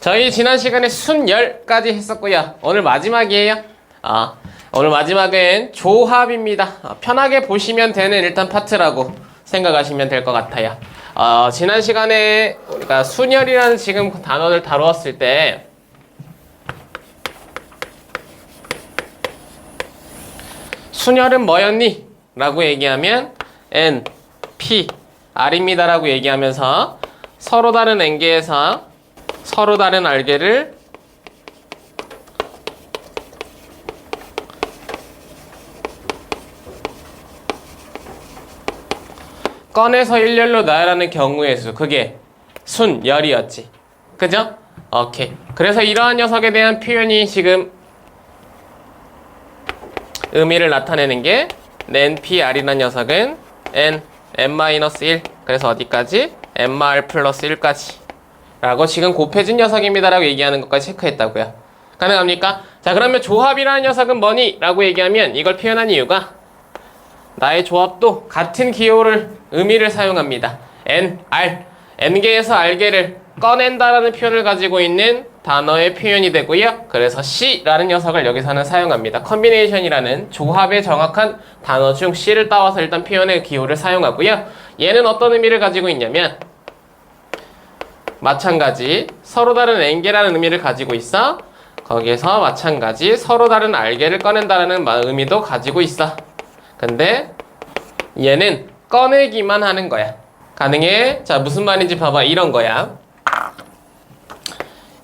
저희 지난 시간에 순열까지 했었고요. 오늘 마지막이에요. 오늘 마지막은 조합입니다. 편하게 보시면 되는 일단 파트라고 생각하시면 될 것 같아요. 지난 시간에 우리가 순열이라는 지금 단어를 다루었을 때 순열은 뭐였니? 라고 얘기하면 N, P, R입니다 라고 얘기하면서 서로 다른 N개에서 서로 다른 R개를 꺼내서 일렬로 나열하는 경우의 수, 그게 순열이었지. 그죠? 오케이. 그래서 이러한 녀석에 대한 표현이 지금 의미를 나타내는 게 NPR이라는 녀석은 N-1 그래서 어디까지? NR 플러스 1까지 라고 지금 곱해진 녀석입니다 라고 얘기하는 것까지 체크했다고요. 가능합니까? 자, 그러면 조합이라는 녀석은 뭐니? 라고 얘기하면 이걸 표현한 이유가 나의 조합도 같은 기호를 의미를 사용합니다. NR, N개에서 R개를 꺼낸다라는 표현을 가지고 있는 단어의 표현이 되고요. 그래서 C라는 녀석을 여기서는 사용합니다. 컨비네이션이라는 조합의 정확한 단어 중 C를 따와서 일단 표현의 기호를 사용하고요. 얘는 어떤 의미를 가지고 있냐면 마찬가지 서로 다른 N개라는 의미를 가지고 있어. 거기에서 마찬가지 서로 다른 R개를 꺼낸다라는 의미도 가지고 있어. 근데 얘는 꺼내기만 하는 거야. 가능해? 자, 무슨 말인지 봐봐. 이런 거야.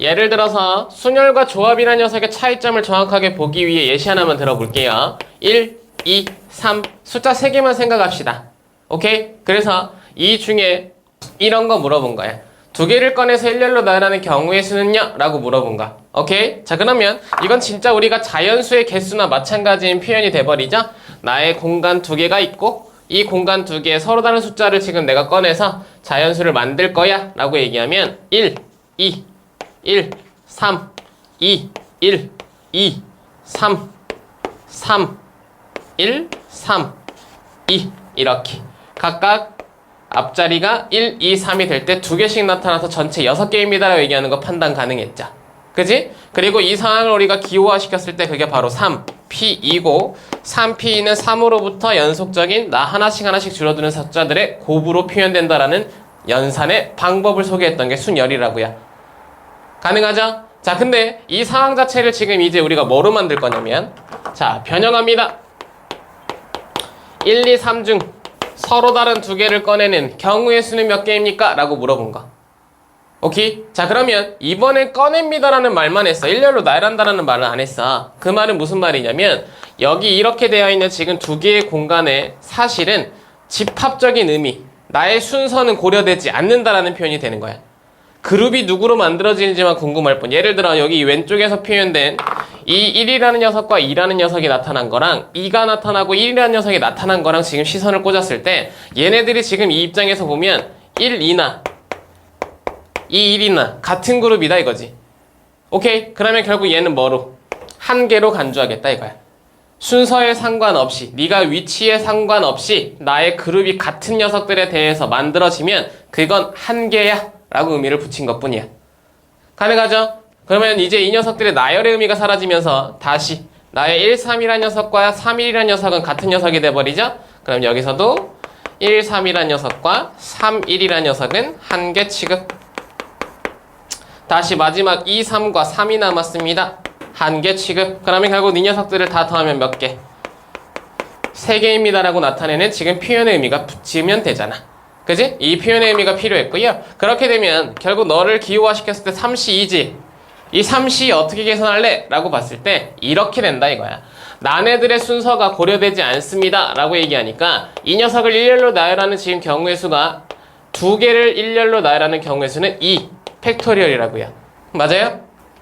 예를 들어서 순열과 조합이라는 녀석의 차이점을 정확하게 보기 위해 예시 하나만 들어볼게요. 1, 2, 3 숫자 3개만 생각합시다. 오케이? 그래서 이 중에 이런 거 물어본 거야. 2개를 꺼내서 일렬로 나열하는 경우의 수는요? 라고 물어본 거. 오케이? 자, 그러면 이건 진짜 우리가 자연수의 개수나 마찬가지인 표현이 돼버리죠? 나의 공간 2개가 있고 이 공간 2개에 서로 다른 숫자를 지금 내가 꺼내서 자연수를 만들 거야 라고 얘기하면 1, 2, 1, 3, 2, 1, 2, 3, 3, 1, 3, 2 이렇게 각각 앞자리가 1, 2, 3이 될 때 2개씩 나타나서 전체 6개입니다 라고 얘기하는 거 판단 가능했죠. 그지? 그리고 이 상황을 우리가 기호화 시켰을 때 그게 바로 3P이고 3P는 3으로부터 연속적인 하나씩 줄어드는 숫자들의 곱으로 표현된다라는 연산의 방법을 소개했던 게 순열이라고요. 가능하죠? 자, 근데 이 상황 자체를 지금 이제 우리가 뭐로 만들 거냐면 자, 변형합니다. 1, 2, 3 중 서로 다른 2개를 꺼내는 경우의 수는 몇 개입니까? 라고 물어본 거. 오케이? 자, 그러면 이번엔 꺼냅니다라는 말만 했어. 일렬로 나열한다라는 말을 안 했어. 그 말은 무슨 말이냐면 여기 이렇게 되어 있는 지금 2개의 공간에 사실은 집합적인 의미, 나의 순서는 고려되지 않는다라는 표현이 되는 거야. 그룹이 누구로 만들어지는지만 궁금할 뿐. 예를 들어 여기 왼쪽에서 표현된 이 1이라는 녀석과 2라는 녀석이 나타난 거랑 2가 나타나고 1이라는 녀석이 나타난 거랑 지금 시선을 꽂았을 때 얘네들이 지금 이 입장에서 보면 1, 2나 2, 1이나 같은 그룹이다 이거지. 오케이? 그러면 결국 얘는 뭐로? 한 개로 간주하겠다 이거야. 순서에 상관없이 네가 위치에 상관없이 나의 그룹이 같은 녀석들에 대해서 만들어지면 그건 한 개야 라고 의미를 붙인 것 뿐이야. 가능하죠? 그러면 이제 이 녀석들의 나열의 의미가 사라지면서 다시 나의 1, 3이라는 녀석과 3, 1이라는 녀석은 같은 녀석이 돼버리죠? 그럼 여기서도 1, 3이라는 녀석과 3, 1이라는 녀석은 한 개 취급. 다시 마지막 2, 3과 3이 남았습니다. 한 개 취급. 그러면 결국 이 녀석들을 다 더하면 몇 개? 3개입니다 라고 나타내는 지금 표현의 의미가 붙이면 되잖아. 그지? 이 표현의 의미가 필요했고요. 그렇게 되면 결국 너를 기호화 시켰을 때 3C2지. 이 3C 어떻게 계산할래? 라고 봤을 때 이렇게 된다 이거야. 나네들의 순서가 고려되지 않습니다 라고 얘기하니까 이 녀석을 일렬로 나열하는 지금 경우의 수가 2개를 일렬로 나열하는 경우의 수는 2 팩토리얼이라고요. 맞아요?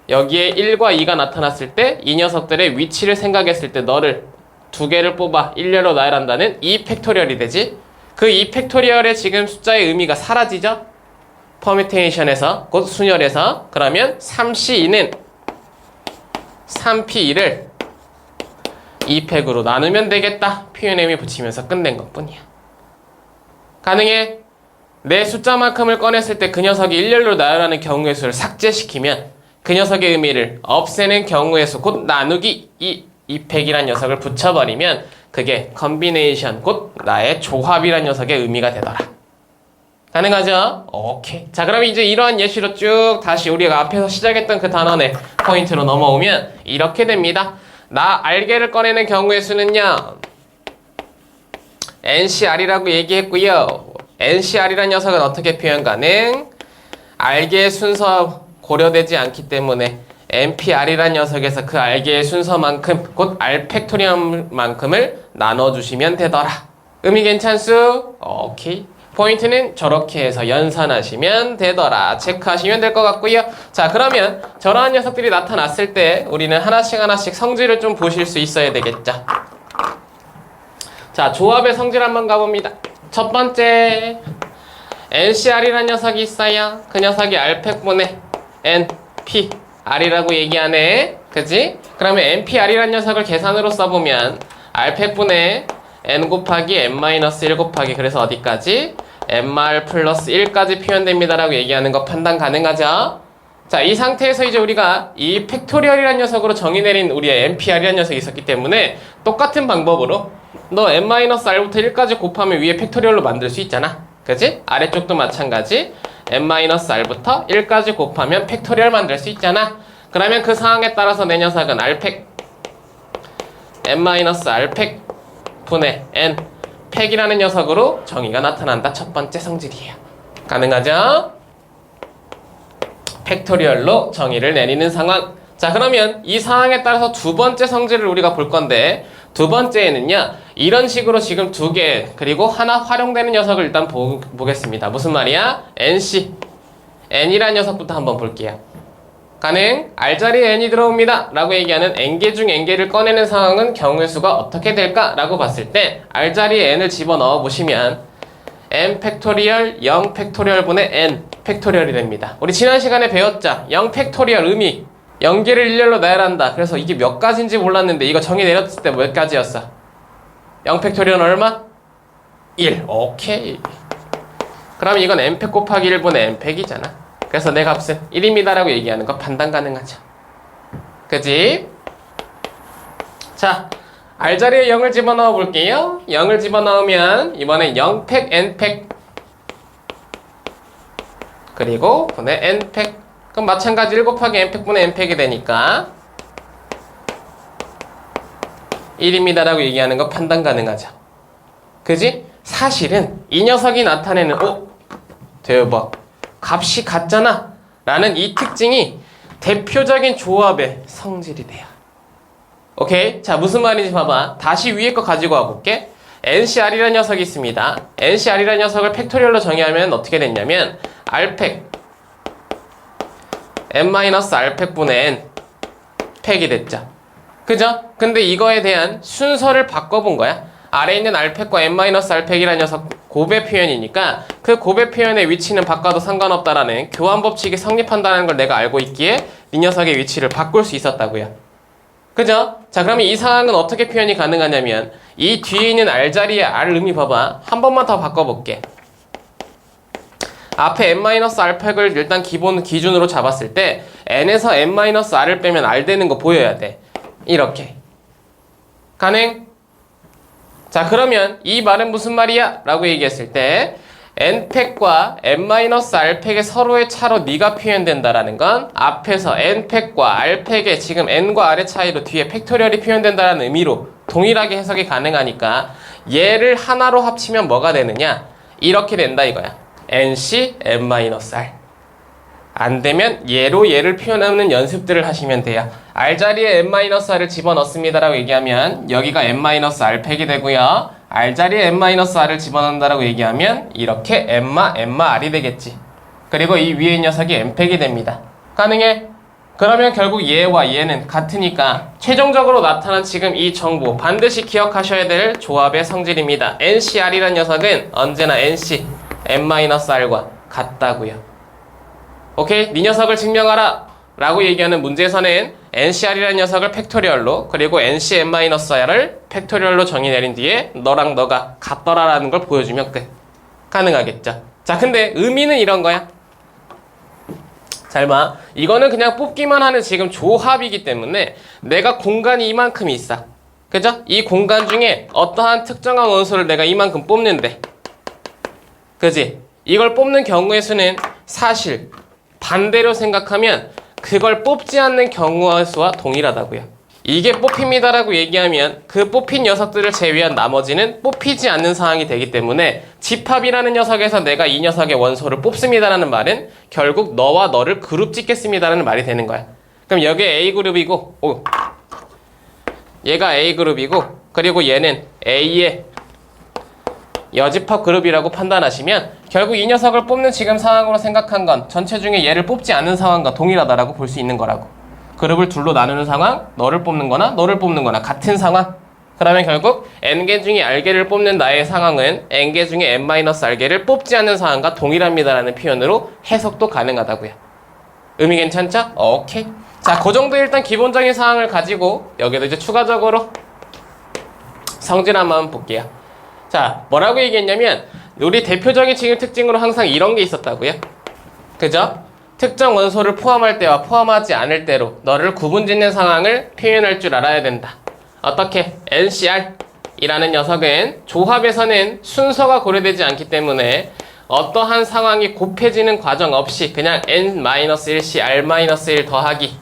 여기에 1과 2가 나타났을 때 이 녀석들의 위치를 생각했을 때 너를 2개를 뽑아 일렬로 나열한다는 2 팩토리얼이 되지. 그 2 팩토리얼의 지금 숫자의 의미가 사라지죠? 퍼뮤테이션에서 곧 순열에서. 그러면 3C2는 3P2를 2팩으로 나누면 되겠다. 표현의 의미 붙이면서 끝낸 것 뿐이야. 가능해? 내 숫자만큼을 꺼냈을 때 그 녀석이 일렬로 나열하는 경우의 수를 삭제시키면 그 녀석의 의미를 없애는 경우의 수 곧 나누기 2팩이란 녀석을 붙여버리면 그게 컨비네이션 곧 나의 조합이란 녀석의 의미가 되더라. 가능하죠? 오케이. 자, 그럼 이제 이러한 예시로 쭉 다시 우리가 앞에서 시작했던 그 단원의 포인트로 넘어오면 이렇게 됩니다. 나 알게를 꺼내는 경우의 수는요, NCR이라고 얘기했고요. NCR이란 녀석은 어떻게 표현 가능? 알게의 순서 고려되지 않기 때문에 NPR이란 녀석에서 그 알게의 순서만큼 곧 R 팩토리얼만큼을 나눠주시면 되더라. 의미 괜찮수? 오케이. 포인트는 저렇게 해서 연산하시면 되더라. 체크하시면 될 것 같고요. 자, 그러면 저러한 녀석들이 나타났을 때 우리는 하나씩 성질을 좀 보실 수 있어야 되겠죠. 자, 조합의 성질 한번 가봅니다. 첫 번째, NCR이라는 녀석이 있어요. 그 녀석이 R팩분의 NPR이라고 얘기하네. 그지? 그러면 NPR이라는 녀석을 계산으로 써보면 R팩분의 N 곱하기 N-1 곱하기 그래서 어디까지? NR 플러스 1까지 표현됩니다 라고 얘기하는 거 판단 가능하죠? 자, 이 상태에서 이제 우리가 이 팩토리얼이라는 녀석으로 정의 내린 우리의 NPR이라는 녀석이 있었기 때문에 똑같은 방법으로 너 N-R부터 1까지 곱하면 위에 팩토리얼로 만들 수 있잖아. 그치? 아래쪽도 마찬가지. N-R부터 1까지 곱하면 팩토리얼 만들 수 있잖아. 그러면 그 상황에 따라서 내 녀석은 R팩 N-R팩 분의 N 팩이라는 녀석으로 정의가 나타난다. 첫 번째 성질이에요. 가능하죠? 팩토리얼로 정의를 내리는 상황. 자, 그러면 이 상황에 따라서 두 번째 성질을 우리가 볼 건데 두 번째에는요, 이런 식으로 지금 두 개 그리고 하나 활용되는 녀석을 일단 보겠습니다. 무슨 말이야? NC N이라는 녀석부터 한번 볼게요. 가능? R자리에 N이 들어옵니다 라고 얘기하는 N개 중 N개를 꺼내는 상황은 경우의 수가 어떻게 될까? 라고 봤을 때 R자리에 N을 집어넣어 보시면 N 팩토리얼 0 팩토리얼 분의 N 팩토리얼이 됩니다. 우리 지난 시간에 배웠자 0 팩토리얼 의미 0개를 일렬로 나열한다. 그래서 이게 몇 가지인지 몰랐는데 이거 정의 내렸을 때 몇 가지였어? 0 팩토리얼은 얼마? 1. 오케이. 그럼 이건 n팩 곱하기 1분의 n팩이잖아. 그래서 내 값은 1입니다 라고 얘기하는 거 판단 가능하죠. 그치? 자, R자리에 0을 집어넣어 볼게요. 0을 집어넣으면 이번엔 0팩 n팩 그리고 분의 n팩. 그럼 마찬가지 1 곱하기 n팩 분의 n팩이 되니까 1입니다 라고 얘기하는 거 판단 가능하죠. 그지? 사실은 이 녀석이 나타내는 대박 값이 같잖아 라는 이 특징이 대표적인 조합의 성질이 돼요. 오케이? 자, 무슨 말인지 봐봐. 다시 위에 거 가지고 와볼게. NCR이라는 녀석이 있습니다. NCR이라는 녀석을 팩토리얼로 정의하면 어떻게 됐냐면 R팩 N-R팩 분의 N 팩이 됐죠. 그죠? 근데 이거에 대한 순서를 바꿔본 거야. 아래에 있는 R팩과 N-R팩이라는 녀석 곱의 표현이니까 그 곱의 표현의 위치는 바꿔도 상관없다라는 교환 법칙이 성립한다는 걸 내가 알고 있기에 이 녀석의 위치를 바꿀 수 있었다고요. 그죠? 자, 그러면 이 상황은 어떻게 표현이 가능하냐면 이 뒤에 있는 R자리에 R 의미 봐봐. 한 번만 더 바꿔볼게. 앞에 N-R팩을 일단 기준으로 잡았을 때 N에서 N-R을 빼면 R 되는 거 보여야 돼. 이렇게. 가능? 자, 그러면 이 말은 무슨 말이야? 라고 얘기했을 때 N팩과 N-R팩의 서로의 차로 네가 표현된다라는 건 앞에서 N팩과 R팩의 지금 N과 R의 차이로 뒤에 팩토리얼이 표현된다라는 의미로 동일하게 해석이 가능하니까 얘를 하나로 합치면 뭐가 되느냐? 이렇게 된다 이거야. NC N-R. 안 되면 얘를 표현하는 연습들을 하시면 돼요. R자리에 N-R을 집어넣습니다라고 얘기하면 여기가 N-R팩이 되고요. R자리에 N-R을 집어넣는다라고 얘기하면 이렇게 R이 되겠지. 그리고 이 위에 녀석이 N팩이 됩니다. 가능해? 그러면 결국 얘와 얘는 같으니까 최종적으로 나타난 지금 이 정보 반드시 기억하셔야 될 조합의 성질입니다. NCR이라는 녀석은 언제나 NC N-R과 같다고요. 오케이? 네 녀석을 증명하라 라고 얘기하는 문제에서는 NCR이라는 녀석을 팩토리얼로 그리고 NC N-R를 팩토리얼로 정의 내린 뒤에 너랑 너가 같더라라는 걸 보여주면 끝. 가능하겠죠? 자, 근데 의미는 이런 거야. 잘 봐. 이거는 그냥 뽑기만 하는 지금 조합이기 때문에 내가 공간이 이만큼이 있어. 그죠? 이 공간 중에 어떠한 특정한 원소를 내가 이만큼 뽑는데, 그지? 이걸 뽑는 경우의 수는 사실 반대로 생각하면 그걸 뽑지 않는 경우의 수와 동일하다고요. 이게 뽑힙니다라고 얘기하면 그 뽑힌 녀석들을 제외한 나머지는 뽑히지 않는 상황이 되기 때문에 집합이라는 녀석에서 내가 이 녀석의 원소를 뽑습니다라는 말은 결국 너와 너를 그룹 짓겠습니다라는 말이 되는 거야. 그럼 여기 A그룹이고, 얘가 A그룹이고, 그리고 얘는 A의 여집합 그룹이라고 판단하시면 결국 이 녀석을 뽑는 지금 상황으로 생각한 건 전체 중에 얘를 뽑지 않는 상황과 동일하다라고 볼 수 있는 거라고. 그룹을 둘로 나누는 상황, 너를 뽑는 거나 너를 뽑는 거나 같은 상황. 그러면 결국 n개 중에 r개를 뽑는 나의 상황은 n개 중에 n-r개를 뽑지 않는 상황과 동일합니다라는 표현으로 해석도 가능하다고요. 의미 괜찮죠? 오케이. 자, 그 정도 일단 기본적인 상황을 가지고 여기도 이제 추가적으로 성질 한번 볼게요. 자, 뭐라고 얘기했냐면 우리 대표적인 칭의 특징으로 항상 이런 게 있었다고요. 그죠? 특정 원소를 포함할 때와 포함하지 않을 때로 너를 구분짓는 상황을 표현할 줄 알아야 된다. 어떻게? NCR 이라는 녀석은 조합에서는 순서가 고려되지 않기 때문에 어떠한 상황이 곱해지는 과정 없이 그냥 N-1C R-1 더하기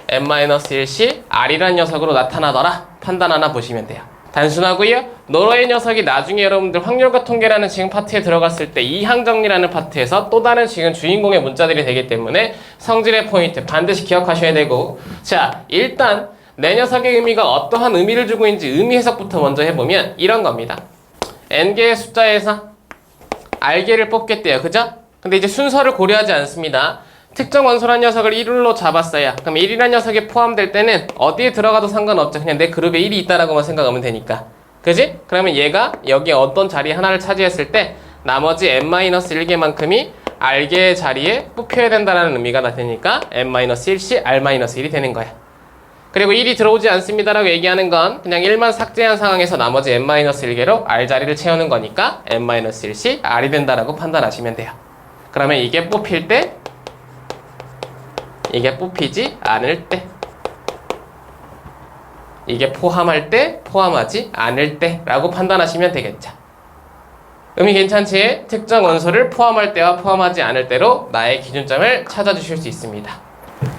N-1C R이라는 녀석으로 나타나더라 판단 하나 보시면 돼요. 단순하고요. 너의 녀석이 나중에 여러분들 확률과 통계라는 지금 파트에 들어갔을 때 이항정리라는 파트에서 또 다른 지금 주인공의 문자들이 되기 때문에 성질의 포인트 반드시 기억하셔야 되고, 자, 일단 내 녀석의 의미가 어떠한 의미를 주고 있는지 의미 해석부터 먼저 해보면 이런 겁니다. n개의 숫자에서 r개를 뽑겠대요. 그죠? 근데 이제 순서를 고려하지 않습니다. 특정 원소란 녀석을 1로 잡았어요. 그럼 1이란 녀석이 포함될 때는 어디에 들어가도 상관없죠. 그냥 내 그룹에 1이 있다라고만 생각하면 되니까. 그지? 그러면 얘가 여기에 어떤 자리 하나를 차지했을 때 나머지 n-1개만큼이 r개의 자리에 뽑혀야 된다는 의미가 나타나니까 n-1c, r-1이 되는 거야. 그리고 1이 들어오지 않습니다라고 얘기하는 건 그냥 1만 삭제한 상황에서 나머지 n-1개로 r 자리를 채우는 거니까 n-1c, r이 된다라고 판단하시면 돼요. 그러면 이게 뽑힐 때 이게 뽑히지 않을 때, 이게 포함할 때, 포함하지 않을 때 라고 판단하시면 되겠죠. 의미 괜찮지? 특정 원소를 포함할 때와 포함하지 않을 때로 나의 기준점을 찾아주실 수 있습니다.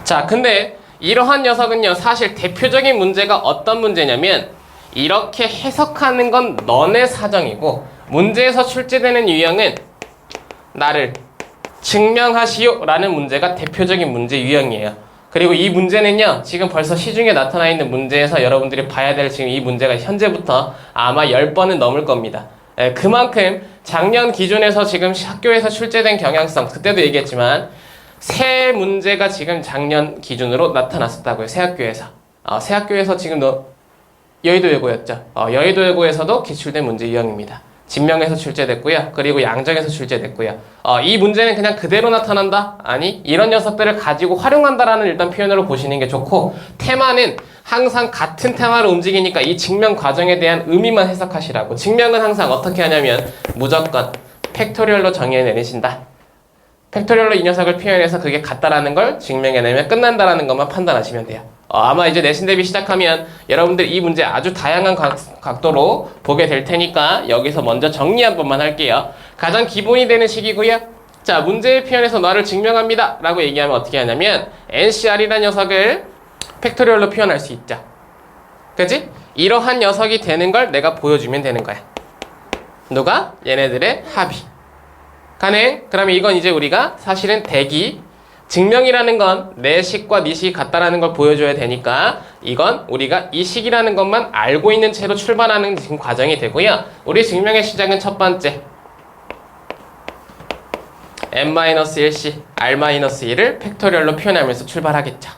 자, 근데 이러한 녀석은요, 사실 대표적인 문제가 어떤 문제냐면 이렇게 해석하는 건 너네 사정이고 문제에서 출제되는 유형은 나를 증명하시오 라는 문제가 대표적인 문제 유형이에요. 그리고 이 문제는요, 지금 벌써 시중에 나타나 있는 문제에서 여러분들이 봐야 될 지금 이 문제가 현재부터 아마 10번은 넘을 겁니다. 그만큼 작년 기준에서 지금 학교에서 출제된 경향성, 그때도 얘기했지만 새 문제가 지금 작년 기준으로 나타났었다고요. 새 학교에서. 새 학교에서 지금 여의도예고였죠. 여의도예고에서도 기출된 문제 유형입니다. 진명에서 출제됐고요. 그리고 양정에서 출제됐고요. 이 문제는 그냥 그대로 나타난다? 아니, 이런 녀석들을 가지고 활용한다라는 일단 표현으로 보시는 게 좋고, 테마는 항상 같은 테마로 움직이니까 이 증명 과정에 대한 의미만 해석하시라고. 증명은 항상 어떻게 하냐면 무조건 팩토리얼로 정의해내신다. 팩토리얼로 이 녀석을 표현해서 그게 같다라는 걸 증명해내면 끝난다라는 것만 판단하시면 돼요. 아마 이제 내신 대비 시작하면 여러분들 이 문제 아주 다양한 각도로 보게 될 테니까 여기서 먼저 정리 한 번만 할게요. 가장 기본이 되는 식이고요. 자, 문제의 표현에서 너를 증명합니다 라고 얘기하면 어떻게 하냐면 NCR이라는 녀석을 팩토리얼로 표현할 수 있죠. 그치? 이러한 녀석이 되는 걸 내가 보여주면 되는 거야. 누가? 얘네들의 합이. 가능? 그러면 이건 이제 우리가 사실은 대기, 증명이라는 건 내 식과 네 식이 같다라는 걸 보여줘야 되니까 이건 우리가 이 식이라는 것만 알고 있는 채로 출발하는 지금 과정이 되고요. 우리 증명의 시작은 첫 번째 n-1c, r-1을 팩토리얼로 표현하면서 출발하겠죠.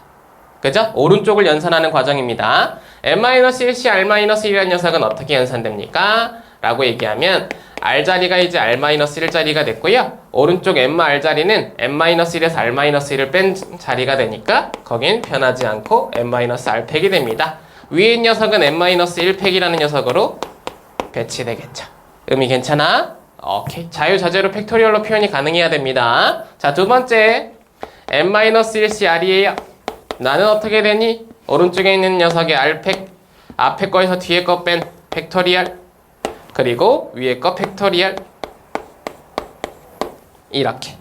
그죠? 오른쪽을 연산하는 과정입니다. n-1c, r-1이라는 녀석은 어떻게 연산됩니까? 라고 얘기하면 R자리가 이제 R-1 자리가 됐고요. 오른쪽 n-R 자리는 n-1에서 R-1을 뺀 자리가 되니까 거긴 변하지 않고 n-R 팩이 됩니다. 위에 녀석은 n-1 팩이라는 녀석으로 배치되겠죠. 의미 괜찮아? 오케이. 자유자재로 팩토리얼로 표현이 가능해야 됩니다. 자, 두 번째 n-1cr이에요. 나는 어떻게 되니? 오른쪽에 있는 녀석의 r팩, 앞에 거에서 뒤에 거 뺀 팩토리얼, 그리고 위에 거 팩토리얼. 이렇게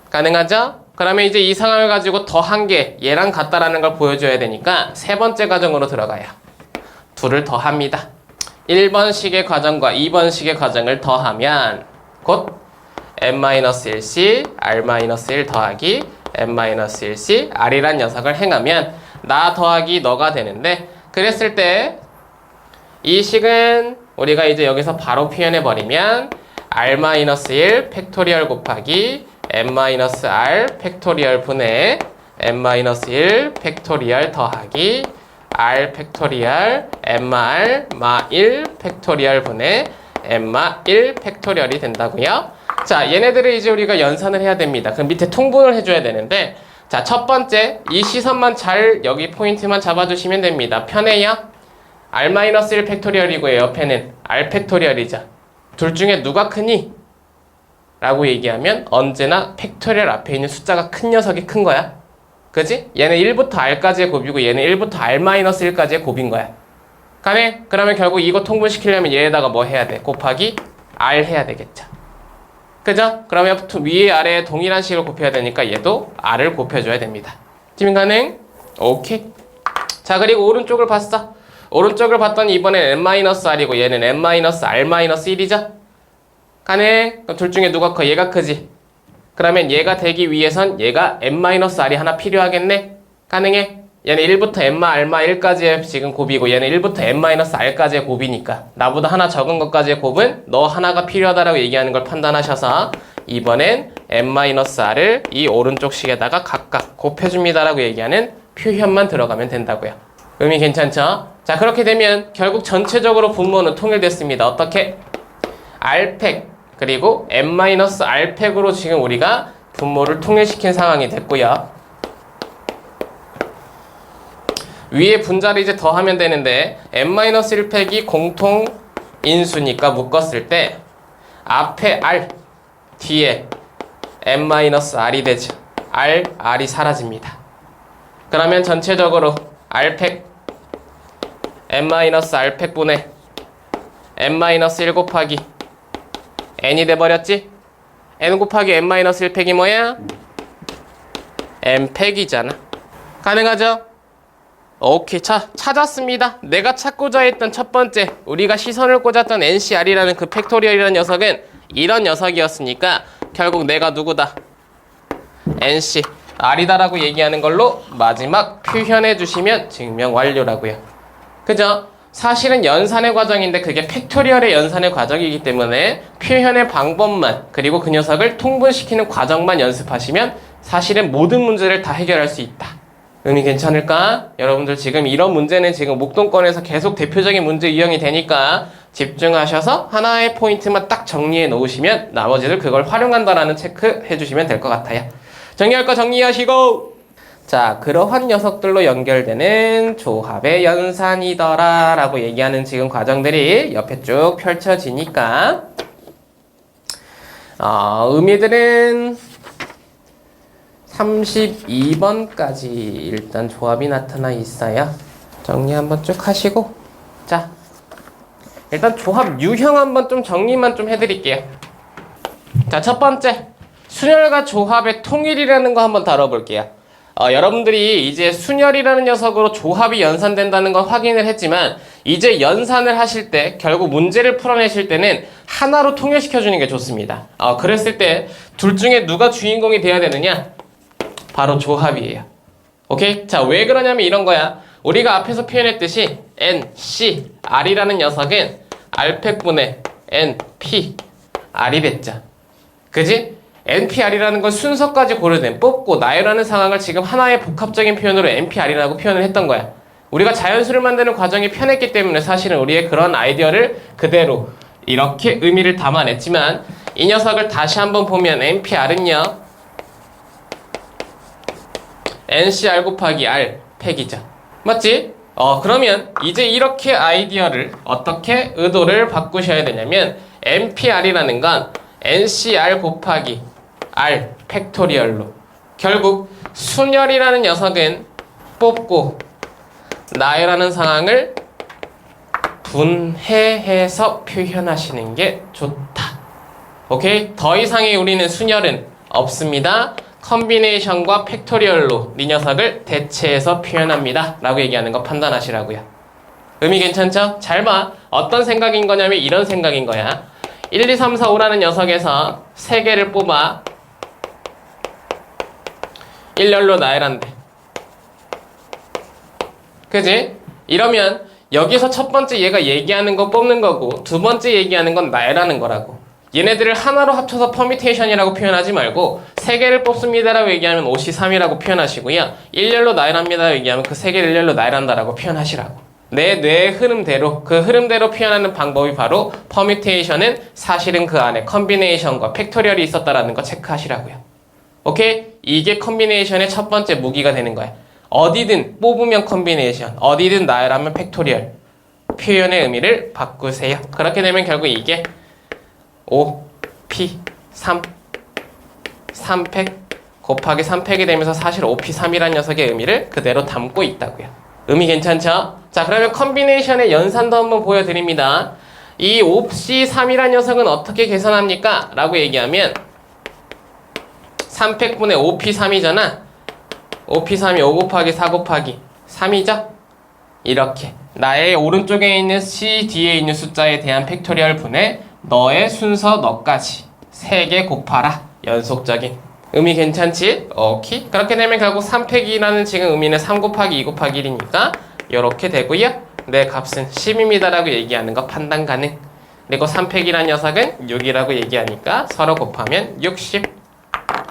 가능하죠? 그러면 이제 이 상황을 가지고 더한 게 얘랑 같다라는 걸 보여줘야 되니까 세 번째 과정으로 들어가요. 둘을 더합니다. 1번식의 과정과 2번식의 과정을 더하면 곧 n-1c r-1 더하기 n-1c r이란 녀석을 행하면 나 더하기 너가 되는데, 그랬을 때 이 식은 우리가 이제 여기서 바로 표현해버리면 r-1 팩토리얼 곱하기 n-r 팩토리얼 분의 n-1 팩토리얼 더하기 r 팩토리얼 nr 마 1 팩토리얼 분의 n마 1 팩토리얼이 된다고요. 자, 얘네들을 이제 우리가 연산을 해야 됩니다. 그럼 밑에 통분을 해줘야 되는데, 자, 첫 번째 이 시선만 잘 여기 포인트만 잡아주시면 됩니다. 편해요? r-1 팩토리얼이고 옆에는 r 팩토리얼이죠. 둘 중에 누가 크니? 라고 얘기하면 언제나 팩토리얼 앞에 있는 숫자가 큰 녀석이 큰 거야. 그지? 얘는 1부터 r까지의 곱이고 얘는 1부터 r-1까지의 곱인 거야. 가네? 그러면 결국 이거 통분시키려면 얘에다가 뭐 해야 돼? 곱하기 r 해야 되겠죠. 그죠? 그러면 위에 아래에 동일한 식으로 곱해야 되니까 얘도 r을 곱해줘야 됩니다. 지금 가능? 오케이. 자, 그리고 오른쪽을 봤어. 오른쪽을 봤더니 이번엔 n-r이고 얘는 n-r-1이죠? 가능? 그럼 둘 중에 누가 커? 얘가 크지? 그러면 얘가 되기 위해선 얘가 n-r이 하나 필요하겠네? 가능해? 얘는 1부터 n-r-1까지의 지금 곱이고 얘는 1부터 n-r까지의 곱이니까 나보다 하나 적은 것까지의 곱은 너 하나가 필요하다라고 얘기하는 걸 판단하셔서 이번엔 n-r을 이 오른쪽 식에다가 각각 곱해줍니다라고 얘기하는 표현만 들어가면 된다고요. 의미 괜찮죠? 자, 그렇게 되면 결국 전체적으로 분모는 통일됐습니다. 어떻게? r팩 그리고 n-r팩으로 지금 우리가 분모를 통일시킨 상황이 됐고요. 위에 분자를 이제 더하면 되는데 n-1팩이 공통 인수니까 묶었을 때 앞에 r, 뒤에 n-r이 되죠. r이 사라집니다. 그러면 전체적으로 r팩 n-r팩 분의 n-1 곱하기 n이 돼버렸지? n 곱하기 n-1팩이 뭐야? n팩이잖아. 가능하죠? 오케이. 자, 찾았습니다. 내가 찾고자 했던 첫 번째, 우리가 시선을 꽂았던 ncr이라는 그 팩토리얼이라는 녀석은 이런 녀석이었으니까 결국 내가 누구다? ncr이다라고 얘기하는 걸로 마지막 표현해 주시면 증명 완료라고요. 그죠? 사실은 연산의 과정인데 그게 팩토리얼의 연산의 과정이기 때문에 표현의 방법만, 그리고 그 녀석을 통분시키는 과정만 연습하시면 사실은 모든 문제를 다 해결할 수 있다. 의미 괜찮을까? 여러분들 지금 이런 문제는 지금 목동권에서 계속 대표적인 문제 유형이 되니까 집중하셔서 하나의 포인트만 딱 정리해 놓으시면 나머지를 그걸 활용한다라는 체크해 주시면 될 것 같아요. 정리할 거 정리하시고, 자, 그러한 녀석들로 연결되는 조합의 연산이더라 라고 얘기하는 지금 과정들이 옆에 쭉 펼쳐지니까 의미들은 32번까지 일단 조합이 나타나 있어요. 정리 한번 쭉 하시고, 자, 일단 조합 유형 한번 좀 정리만 좀 해드릴게요. 자, 첫 번째, 순열과 조합의 통일이라는 거 한번 다뤄볼게요. 여러분들이 이제 순열이라는 녀석으로 조합이 연산된다는 건 확인을 했지만 이제 연산을 하실 때 결국 문제를 풀어내실 때는 하나로 통일시켜주는 게 좋습니다. 그랬을 때 둘 중에 누가 주인공이 돼야 되느냐? 바로 조합이에요. 오케이? 자, 왜 그러냐면 이런 거야. 우리가 앞에서 표현했듯이 NCR이라는 녀석은 R팩분의 NPR이 됐죠. 그지? NPR이라는 건 순서까지 고려된, 뽑고 나열하는 상황을 지금 하나의 복합적인 표현으로 NPR이라고 표현을 했던 거야. 우리가 자연수를 만드는 과정이 편했기 때문에 사실은 우리의 그런 아이디어를 그대로 이렇게 의미를 담아냈지만 이 녀석을 다시 한번 보면 NPR은요 NCR 곱하기 R 팩이죠. 맞지? 그러면 이제 이렇게 아이디어를 어떻게 의도를 바꾸셔야 되냐면 NPR이라는 건 NCR 곱하기 R 팩토리얼로 결국 순열이라는 녀석은 뽑고 나열하는 상황을 분해해서 표현하시는 게 좋다. 오케이? 더 이상의 우리는 순열은 없습니다. 컨비네이션과 팩토리얼로 이 녀석을 대체해서 표현합니다. 라고 얘기하는 거 판단하시라고요. 의미 괜찮죠? 잘 봐. 어떤 생각인 거냐면 이런 생각인 거야. 1, 2, 3, 4, 5라는 녀석에서 3개를 뽑아 일렬로 나열한대. 그지? 이러면 여기서 첫 번째 얘가 얘기하는 거 뽑는 거고 두 번째 얘기하는 건 나열하는 거라고. 얘네들을 하나로 합쳐서 퍼미테이션이라고 표현하지 말고 3개를 뽑습니다라고 얘기하면 5C3이라고 표현하시고요. 일렬로 나열합니다라고 얘기하면 그 3개를 일렬로 나열한다라고 표현하시라고. 내 뇌의 흐름대로, 그 흐름대로 표현하는 방법이 바로 퍼미테이션은 사실은 그 안에 컨비네이션과 팩토리얼이 있었다라는 거 체크하시라고요. 오케이? 이게 컨비네이션의 첫 번째 무기가 되는 거야. 어디든 뽑으면 컨비네이션, 어디든 나열하면 팩토리얼. 표현의 의미를 바꾸세요. 그렇게 되면 결국 이게 5, P, 3, 3팩 곱하기 3팩이 되면서 사실 5P3이라는 녀석의 의미를 그대로 담고 있다고요. 의미 괜찮죠? 자, 그러면 컨비네이션의 연산도 한번 보여드립니다. 이 5C3이라는 녀석은 어떻게 계산합니까? 라고 얘기하면 3팩분의 5P3이잖아. 5P3이 5 곱하기 4 곱하기 3이죠? 이렇게 나의 오른쪽에 있는 C 뒤에 있는 숫자에 대한 팩토리얼 분의 너의 순서 너까지 3개 곱하라. 연속적인. 의미 괜찮지? 오케이. 그렇게 되면 결국 3팩이라는 지금 의미는 3 곱하기 2 곱하기 1이니까 이렇게 되고요. 내 값은 10입니다 라고 얘기하는 거 판단 가능. 그리고 3팩이라는 녀석은 6이라고 얘기하니까 서로 곱하면 60.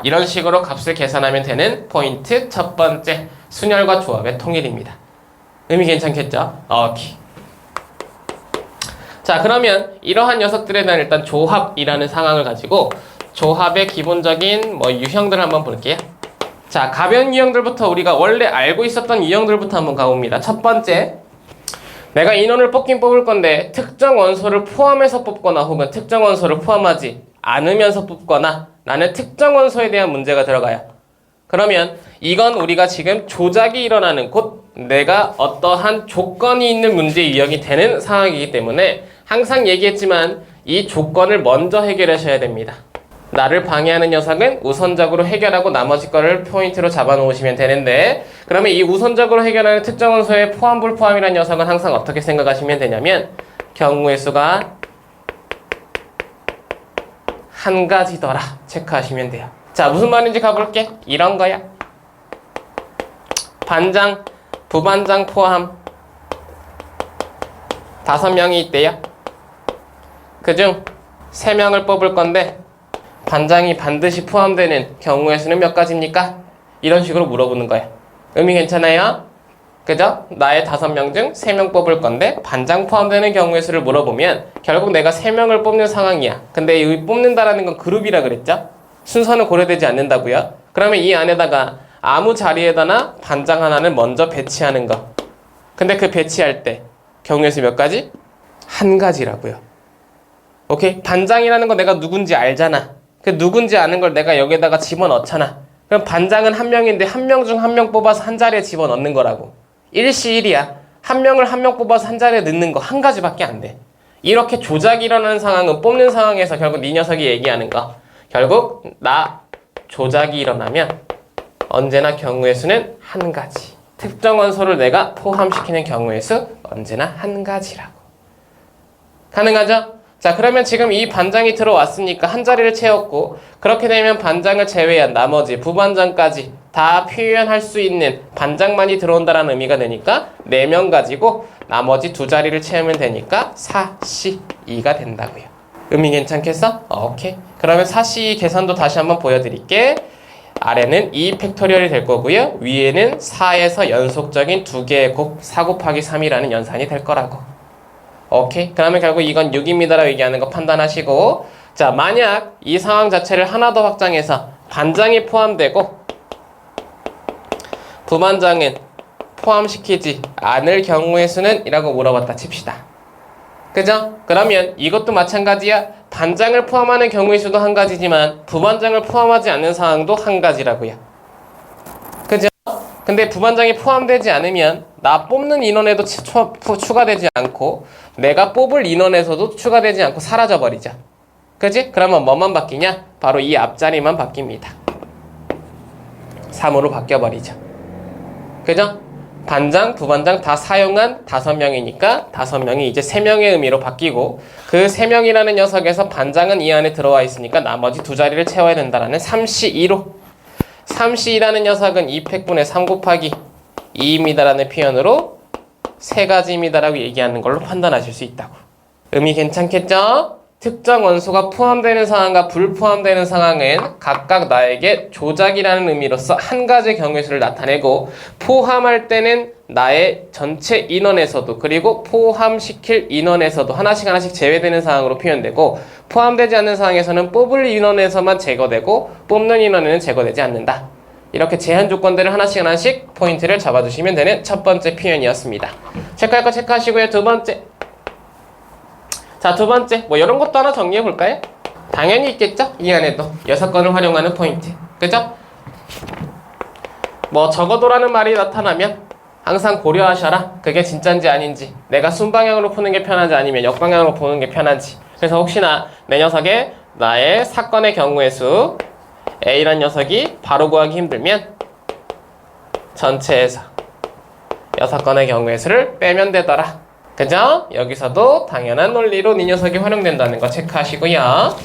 이런 식으로 값을 계산하면 되는 포인트 첫 번째, 순열과 조합의 통일입니다. 의미 괜찮겠죠? 오케이. 자, 그러면 이러한 녀석들에 대한 일단 조합이라는 상황을 가지고 조합의 기본적인 유형들을 한번 볼게요. 자, 가변 유형들부터 우리가 원래 알고 있었던 유형들부터 한번 가봅니다. 첫 번째, 내가 인원을 뽑긴 뽑을 건데 특정 원소를 포함해서 뽑거나 혹은 특정 원소를 포함하지 않으면서 뽑거나 라는 특정 원소에 대한 문제가 들어가요. 그러면 이건 우리가 지금 조작이 일어나는 곧 내가 어떠한 조건이 있는 문제 유형이 되는 상황이기 때문에 항상 얘기했지만 이 조건을 먼저 해결하셔야 됩니다. 나를 방해하는 녀석은 우선적으로 해결하고 나머지 거를 포인트로 잡아놓으시면 되는데, 그러면 이 우선적으로 해결하는 특정 원소의 포함 불포함이라는 녀석은 항상 어떻게 생각하시면 되냐면 경우의 수가 한 가지더라 체크하시면 돼요. 자, 무슨 말인지 가볼게. 이런 거야. 반장, 부반장 포함 5명이 있대요. 그중 3명을 뽑을 건데 반장이 반드시 포함되는 경우의 수는 몇 가지입니까? 이런 식으로 물어보는 거야. 의미 괜찮아요? 그죠? 나의 5명 중 3명 뽑을 건데 반장 포함되는 경우의 수를 물어보면 결국 내가 3명을 뽑는 상황이야. 근데 이 뽑는다라는 건 그룹이라 그랬죠? 순서는 고려되지 않는다고요? 그러면 이 안에다가 아무 자리에다나 반장 하나는 먼저 배치하는 거. 근데 그 배치할 때 경우의 수 몇 가지? 한 가지라고요. 오케이? 반장이라는 거 내가 누군지 알잖아. 그 누군지 아는 걸 내가 여기다가 집어넣잖아. 그럼 반장은 1명인데 1명 중 1명 뽑아서 한 자리에 집어넣는 거라고. 1시1이야. 1명을 1명 뽑아서 한 자리에 넣는 거 한 가지밖에 안 돼. 이렇게 조작이 일어나는 상황은 뽑는 상황에서 결국 이 녀석이 얘기하는 거. 결국 나 조작이 일어나면 언제나 경우의 수는 한 가지. 특정 원소를 내가 포함시키는 경우의 수 언제나 한 가지라고. 가능하죠? 자, 그러면 지금 이 반장이 들어왔으니까 한 자리를 채웠고, 그렇게 되면 반장을 제외한 나머지 부반장까지 다 표현할 수 있는 반장만이 들어온다는 의미가 되니까 4명 가지고 나머지 2자리를 채우면 되니까 4C2가 된다고요. 의미 괜찮겠어? 오케이. 그러면 4C2 계산도 다시 한번 보여드릴게. 아래는 2 팩토리얼이 될 거고요. 위에는 4에서 연속적인 2개의 곱 4 곱하기 3이라는 연산이 될 거라고. 오케이. 그러면 결국 이건 6입니다 라고 얘기하는 거 판단하시고, 자, 만약 이 상황 자체를 하나 더 확장해서 반장이 포함되고 부반장은 포함시키지 않을 경우의 수는? 이라고 물어봤다 칩시다. 그죠? 그러면 이것도 마찬가지야. 반장을 포함하는 경우의 수도 한 가지지만 부반장을 포함하지 않는 상황도 한 가지라고요. 근데 부반장이 포함되지 않으면 나 뽑는 인원에도 추가되지 않고 내가 뽑을 인원에서도 추가되지 않고 사라져버리죠. 그지? 그러면 뭐만 바뀌냐? 바로 이 앞자리만 바뀝니다. 3으로 바뀌어버리죠. 그죠? 반장, 부반장 다 사용한 5명이니까 5명이 이제 3명의 의미로 바뀌고 그 3명이라는 녀석에서 반장은 이 안에 들어와 있으니까 나머지 2자리를 채워야 된다라는 3C2로 3C2라는 녀석은 2팩분의 3 곱하기 2입니다라는 표현으로 3가지입니다라고 얘기하는 걸로 판단하실 수 있다고. 의미 괜찮겠죠? 특정 원소가 포함되는 상황과 불포함되는 상황은 각각 나에게 조작이라는 의미로서 한 가지 경우의 수를 나타내고 포함할 때는 나의 전체 인원에서도 그리고 포함시킬 인원에서도 하나씩 제외되는 상황으로 표현되고 포함되지 않는 상황에서는 뽑을 인원에서만 제거되고 뽑는 인원에는 제거되지 않는다. 이렇게 제한 조건들을 하나씩 포인트를 잡아주시면 되는 첫 번째 표현이었습니다. 체크할 거 체크하시고요. 두 번째. 자, 두 번째, 뭐 이런 것도 하나 정리해 볼까요? 당연히 있겠죠? 이 안에도 6건을 활용하는 포인트. 그죠? 뭐 적어도라는 말이 나타나면 항상 고려하셔라. 그게 진짠지 아닌지, 내가 순방향으로 푸는 게 편한지 아니면 역방향으로 보는 게 편한지. 그래서 혹시나 내 녀석의 나의 사건의 경우의 수 A란 녀석이 바로 구하기 힘들면 전체에서 6건의 경우의 수를 빼면 되더라. 그죠? 여기서도 당연한 논리로 이 녀석이 활용된다는 거 체크하시고요.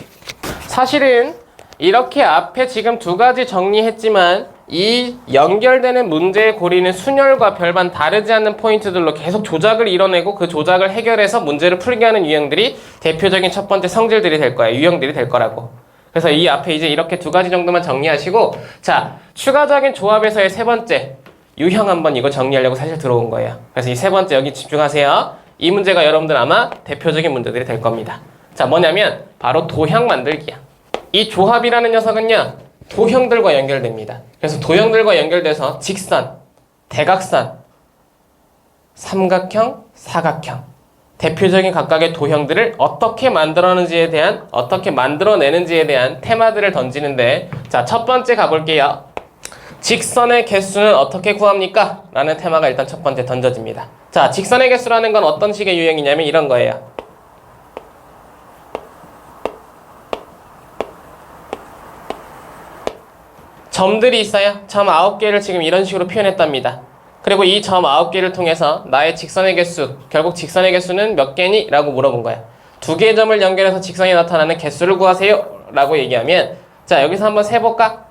사실은 이렇게 앞에 지금 2가지 정리했지만 이 연결되는 문제의 고리는 순열과 별반 다르지 않는 포인트들로 계속 조작을 이뤄내고 그 조작을 해결해서 문제를 풀게 하는 유형들이 대표적인 첫 번째 성질들이 될 거예요. 유형들이 될 거라고. 그래서 이 앞에 이제 이렇게 2가지 정도만 정리하시고, 자, 추가적인 조합에서의 세 번째 유형 한번 이거 정리하려고 사실 들어온 거예요. 그래서 이 세 번째 여기 집중하세요. 이 문제가 여러분들 아마 대표적인 문제들이 될 겁니다. 자, 뭐냐면 바로 도형 만들기야. 이 조합이라는 녀석은요, 도형들과 연결됩니다. 그래서 도형들과 연결돼서 직선, 대각선, 삼각형, 사각형, 대표적인 각각의 도형들을 어떻게 만들어내는지에 대한 테마들을 던지는데, 자, 첫 번째 가볼게요. 직선의 개수는 어떻게 구합니까? 라는 테마가 일단 첫 번째 던져집니다. 자, 직선의 개수라는 건 어떤 식의 유형이냐면 이런 거예요. 점들이 있어요. 점 9개를 지금 이런 식으로 표현했답니다. 그리고 이 점 9개를 통해서 나의 직선의 개수, 결국 직선의 개수는 몇 개니? 라고 물어본 거야. 2개의 점을 연결해서 직선이 나타나는 개수를 구하세요 라고 얘기하면, 자, 여기서 한번 세볼까?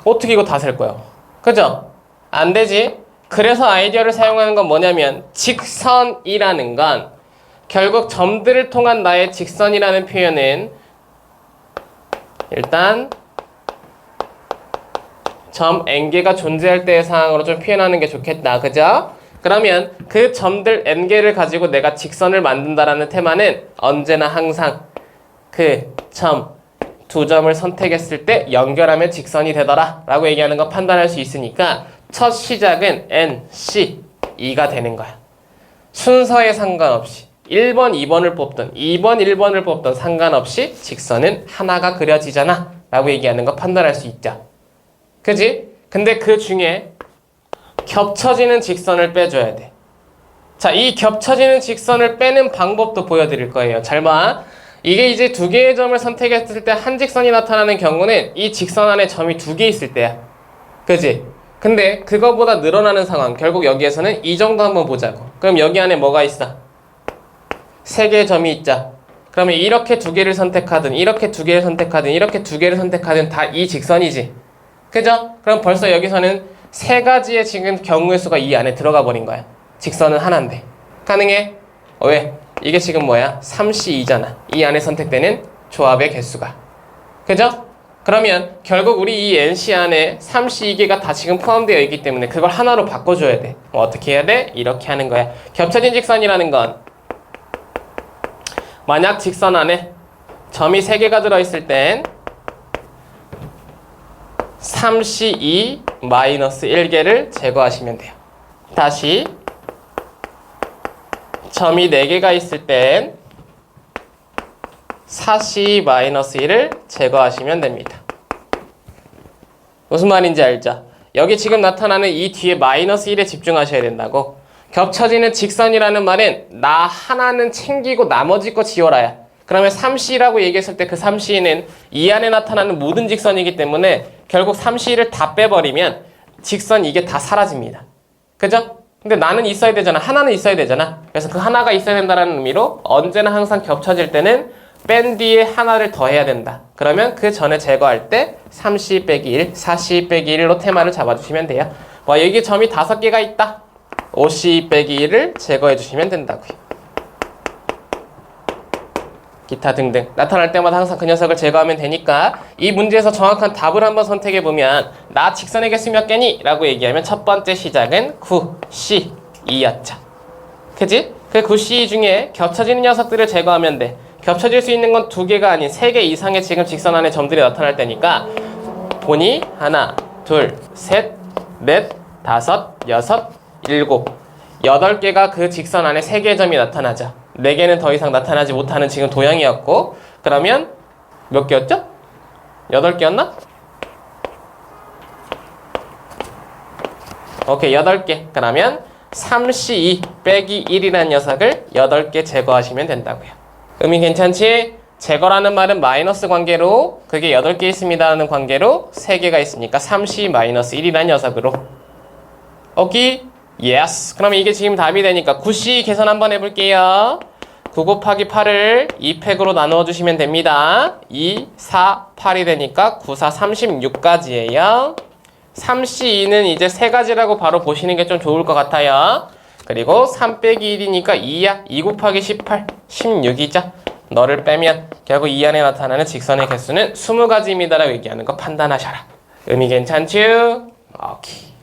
어떻게 이거 다 셀 거야? 그죠? 안 되지? 그래서 아이디어를 사용하는 건 뭐냐면, 직선이라는 건 결국 점들을 통한 나의 직선이라는 표현은 일단 점 n개가 존재할 때의 상황으로 좀 표현하는 게 좋겠다. 그죠? 그러면 그 점들 n개를 가지고 내가 직선을 만든다라는 테마는 언제나 항상 그 점 2점을 선택했을 때 연결하면 직선이 되더라 라고 얘기하는 거 판단할 수 있으니까 첫 시작은 N, C, E가 되는 거야. 순서에 상관없이 1번, 2번을 뽑든 2번, 1번을 뽑든 상관없이 직선은 하나가 그려지잖아 라고 얘기하는 거 판단할 수 있죠. 그지? 근데 그 중에 겹쳐지는 직선을 빼줘야 돼. 자, 이 겹쳐지는 직선을 빼는 방법도 보여드릴 거예요. 잘 봐. 이게 이제 2개의 점을 선택했을 때 한 직선이 나타나는 경우는 이 직선 안에 점이 2개 있을 때야. 그지? 근데 그거보다 늘어나는 상황, 결국 여기에서는 이 정도 한번 보자고. 그럼 여기 안에 뭐가 있어? 3개의 점이 있자. 그러면 이렇게 2개를 선택하든 이렇게 2개를 선택하든 이렇게 2개를 선택하든 다 이 직선이지. 그죠? 그럼 벌써 여기서는 3가지의 지금 경우의 수가 이 안에 들어가 버린 거야. 직선은 하나인데. 가능해? 왜? 이게 지금 뭐야? 3C2잖아. 이 안에 선택되는 조합의 개수가. 그죠? 그러면 결국 우리 이 NC 안에 3C2개가 다 지금 포함되어 있기 때문에 그걸 하나로 바꿔줘야 돼. 어떻게 해야 돼? 이렇게 하는 거야. 겹쳐진 직선이라는 건 만약 직선 안에 점이 3개가 들어있을 땐 3C2-1개를 제거하시면 돼요. 다시 점이 4개가 있을 땐 사시-1을 제거하시면 됩니다. 무슨 말인지 알죠? 여기 지금 나타나는 이 뒤에 -1에 집중하셔야 된다고. 겹쳐지는 직선이라는 말은 나 하나는 챙기고 나머지 거 지워라야. 그러면 3C라고 얘기했을 때 그 3C는 이 안에 나타나는 모든 직선이기 때문에 결국 3C를 다 빼버리면 직선 이게 다 사라집니다. 그죠? 근데 나는 있어야 되잖아. 하나는 있어야 되잖아. 그래서 그 하나가 있어야 된다는 의미로 언제나 항상 겹쳐질 때는 뺀 뒤에 하나를 더해야 된다. 그러면 그 전에 제거할 때 3C 빼기 1, 4C 빼기 1로 테마를 잡아주시면 돼요. 여기 점이 5개가 있다. 5C 빼기 1을 제거해 주시면 된다고요. 기타 등등 나타날 때마다 항상 그 녀석을 제거하면 되니까 이 문제에서 정확한 답을 한번 선택해보면 나 직선의 개수 몇 개니? 라고 얘기하면 첫 번째 시작은 9C2였죠. 그지? 그 9C 중에 겹쳐지는 녀석들을 제거하면 돼. 겹쳐질 수 있는 건 2개가 아닌 3개 이상의 지금 직선 안에 점들이 나타날 때니까 본이 하나, 둘, 셋, 넷, 다섯, 여섯, 일곱 8개가 그 직선 안에 3개의 점이 나타나죠. 4개는 더 이상 나타나지 못하는 지금 도형이었고 그러면 몇 개였죠? 8개였나? 오케이 8개. 그러면 3C2 빼기 1이라는 녀석을 8개 제거하시면 된다고요. 의미 괜찮지? 제거라는 말은 마이너스 관계로 그게 8개 있습니다 하는 관계로 3개가 있으니까 3C-1이라는 녀석으로 오케이? 예스. 그럼 이게 지금 답이 되니까 9C 계산 한번 해볼게요. 9 곱하기 8을 2팩으로 나누어 주시면 됩니다. 2, 4, 8이 되니까 9, 4, 36까지예요. 3C2는 이제 3가지라고 바로 보시는 게 좀 좋을 것 같아요. 그리고 3 빼기 1이니까 2야. 2 곱하기 18, 16이죠. 너를 빼면 결국 이 안에 나타나는 직선의 개수는 20가지입니다 라고 얘기하는 거 판단하셔라. 의미 괜찮죠? 오케이.